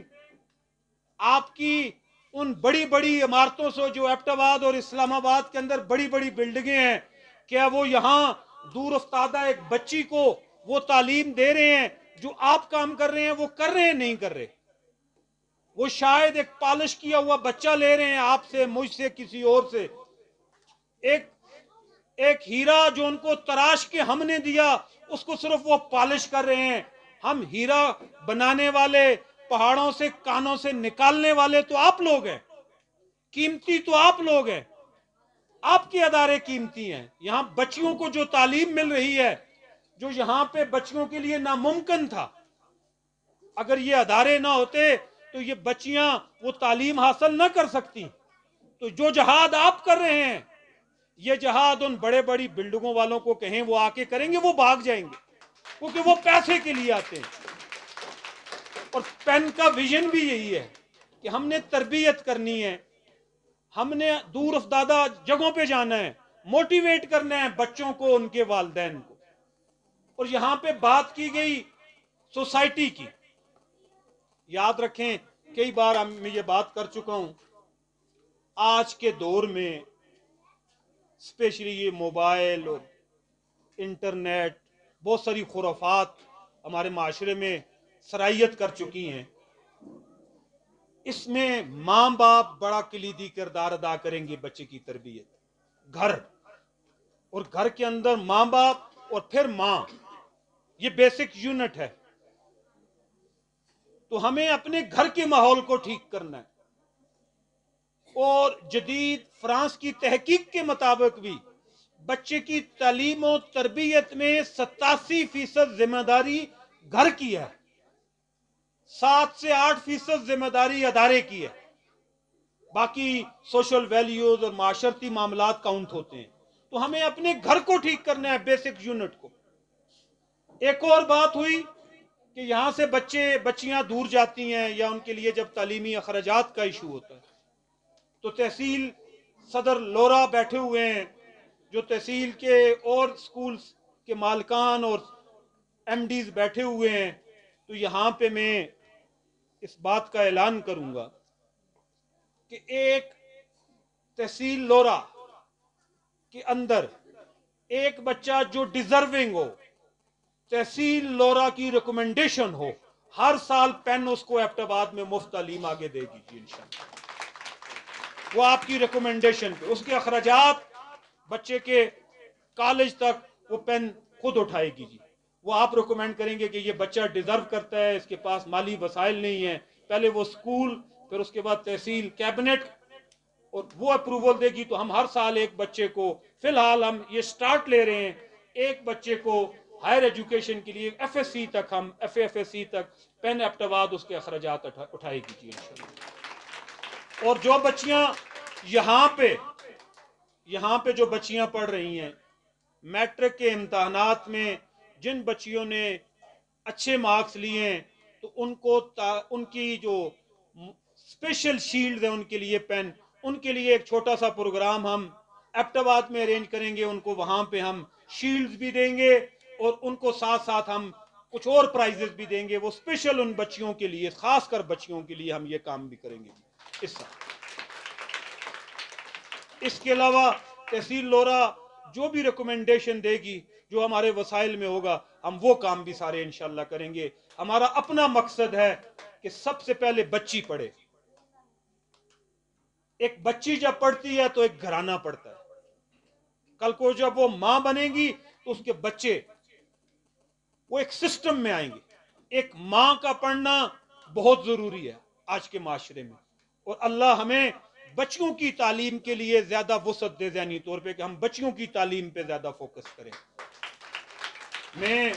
आपकी उन बड़ी बड़ी इमारतों से, जो एबटाबाद और इस्लामाबाद के अंदर बड़ी बड़ी बिल्डिंगें हैं, क्या वो यहां दूर अफ्तादा एक बच्ची को वो तालीम दे रहे हैं जो आप काम कर रहे हैं? वो कर रहे हैं? नहीं कर रहे। वो शायद एक पॉलिश किया हुआ बच्चा ले रहे हैं आपसे, मुझसे, किसी और से। एक हीरा जो उनको तराश के हमने दिया, उसको सिर्फ वो पॉलिश कर रहे हैं। हम हीरा बनाने वाले, पहाड़ों से, कानों से निकालने वाले तो आप लोग हैं, कीमती तो आप लोग हैं, आपके अदारे कीमती हैं। यहां बच्चियों को जो तालीम मिल रही है, जो यहां पे बच्चियों के लिए नामुमकिन था, अगर ये अदारे ना होते तो ये बच्चियां वो तालीम हासिल ना कर सकती। तो जो जहाद आप कर रहे हैं, ये जहाद उन बड़े बड़ी बिल्डिंगों वालों को कहें वो आके करेंगे, वो भाग जाएंगे, क्योंकि वो पैसे के लिए आते हैं। और पेन का विजन भी यही है कि हमने तरबियत करनी है, हमने दूर अफ्तादा जगहों पे जाना है, मोटिवेट करना है बच्चों को, उनके वालिदैन को। और यहां पे बात की गई सोसाइटी की। याद रखें, कई बार मैं ये बात कर चुका हूं, आज के दौर में स्पेशली ये मोबाइल और इंटरनेट, बहुत सारी खुराफात हमारे माशरे में सराहियत कर चुकी हैं। इसमें माँ बाप बड़ा कलीदी किरदार अदा करेंगे बच्चे की तरबियत। घर, और घर के अंदर माँ बाप और फिर माँ, ये बेसिक यूनिट है। तो हमें अपने घर के माहौल को ठीक करना है। और जदीद फ्रांस की तहकीक के मुताबिक भी बच्चे की तालीम और तरबियत में 87% जिम्मेदारी घर की है, 7 से 8% जिम्मेदारी अदारे की है। बाकी सोशल वैल्यूज और माशरती मामलात काउंट होते हैं। तो हमें अपने घर को ठीक करना है, बेसिक यूनिट को। एक और बात हुई कि यहाँ से बच्चियाँ दूर जाती हैं या उनके लिए जब तालीमी अखराजात का इशू होता है तो तहसील सदर लोरा बैठे हुए हैं, जो तहसील के और स्कूल्स के मालकान और एमडीज बैठे हुए हैं। तो यहाँ पे मैं इस बात का ऐलान करूंगा कि एक तहसील लोरा के अंदर एक बच्चा जो डिजर्विंग हो, तहसील लोरा की रिकमेंडेशन हो, हर साल पेन उसको एबटाबाद में मुफ्त तालीम आगे देगी जी इंशाअल्लाह। वो आपकी रिकमेंडेशन पे उसके अखराजात बच्चे के कॉलेज तक वो पेन खुद उठाएगी जी। वो आप रिकमेंड करेंगे कि ये बच्चा डिजर्व करता है, इसके पास माली वसाइल नहीं है, पहले वो स्कूल, फिर उसके बाद तहसील कैबिनेट और वो अप्रूवल देगी। तो हम हर साल एक बच्चे को, फिलहाल हम ये स्टार्ट ले रहे हैं, एक बच्चे को हायर एजुकेशन के लिए FSC तक, हम FAFSC तक पेन एबटाबाद उसके अखराजात उठाएगी जी इंशाअल्लाह। और जो बच्चियां यहाँ पे जो बच्चियां पढ़ रही हैं, मैट्रिक के इम्तहानात में जिन बच्चियों ने अच्छे मार्क्स लिए हैं तो उनको उनकी जो स्पेशल शील्ड है उनके लिए पेन, उनके लिए एक छोटा सा प्रोग्राम हम एबटाबाद में अरेंज करेंगे। उनको वहां पे हम शील्ड्स भी देंगे और उनको साथ साथ हम कुछ और प्राइजेस भी देंगे। वो स्पेशल उन बच्चियों के लिए, खासकर बच्चियों के लिए हम ये काम भी करेंगे इस साल। इसके अलावा तहसील लोरा जो भी रिकमेंडेशन देगी, जो हमारे वसाइल में होगा, हम वो काम भी सारे इंशाल्लाह करेंगे। हमारा अपना मकसद है कि सबसे पहले बच्ची पढ़े। एक बच्ची जब पढ़ती है तो एक घराना पढ़ता है। कल को जब वो मां बनेगी तो उसके बच्चे वो एक सिस्टम में आएंगे। एक मां का पढ़ना बहुत जरूरी है आज के माशरे में, और अल्लाह हमें बच्चियों की तालीम के लिए ज्यादा वसअत दे ज़हनी तौर पे कि हम बच्चियों की तालीम पे ज्यादा फोकस करें। मैं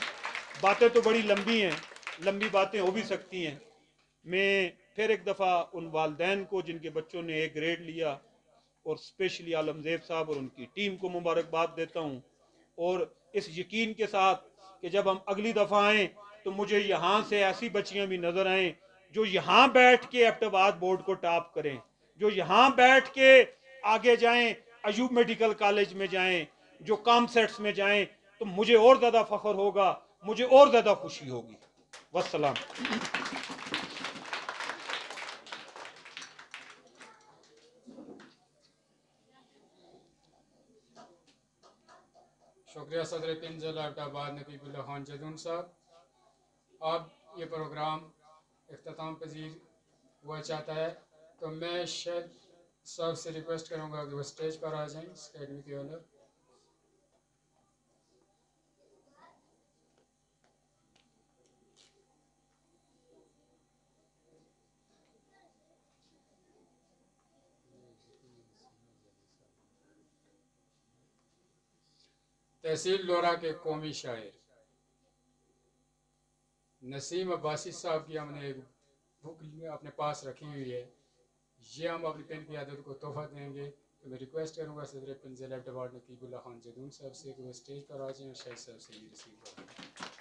बातें तो बड़ी लंबी हैं, लंबी बातें हो भी सकती हैं। मैं फिर एक दफ़ा उन वालदैन को जिनके बच्चों ने A ग्रेड लिया और स्पेशली आलमजेब साहब और उनकी टीम को मुबारकबाद देता हूँ, और इस यकीन के साथ कि जब हम अगली दफ़ा आएँ तो मुझे यहाँ से ऐसी बच्चियाँ भी नज़र आएँ जो यहाँ बैठ के एबटाबाद बोर्ड को टॉप करें, जो यहाँ बैठ के आगे जाएं, अयूब मेडिकल कॉलेज में जाएं, जो कॉमसेट्स में जाएं, तो मुझे और ज़्यादा फ़ख्र होगा, मुझे और ज़्यादा खुशी होगी। वस्सलाम। शुक्रिया सदर पिन ज़िला एबटाबाद नकीबुल्लाह खान जदून साहब। अब ये प्रोग्राम इख्तिताम पजीर हुआ चाहता है, तो मैं शायद साहब से रिक्वेस्ट करूंगा कि वो स्टेज पर आ जाएं, इस अकेडमी के ओनर। तहसील लोरा के कौमी शायर नसीम अब्बासी साहब की हमने एक बुक अपने पास रखी हुई है, ये हम अपनी पेन की आदत को तोहफा देंगे। तो मैं रिक्वेस्ट करूंगा सदर पिन ज़िला एबटाबाद नकीबुल्लाह खान जदून साहब से कि वो स्टेज पर आ जाएं और शायद साहब से ये रिसीव करें।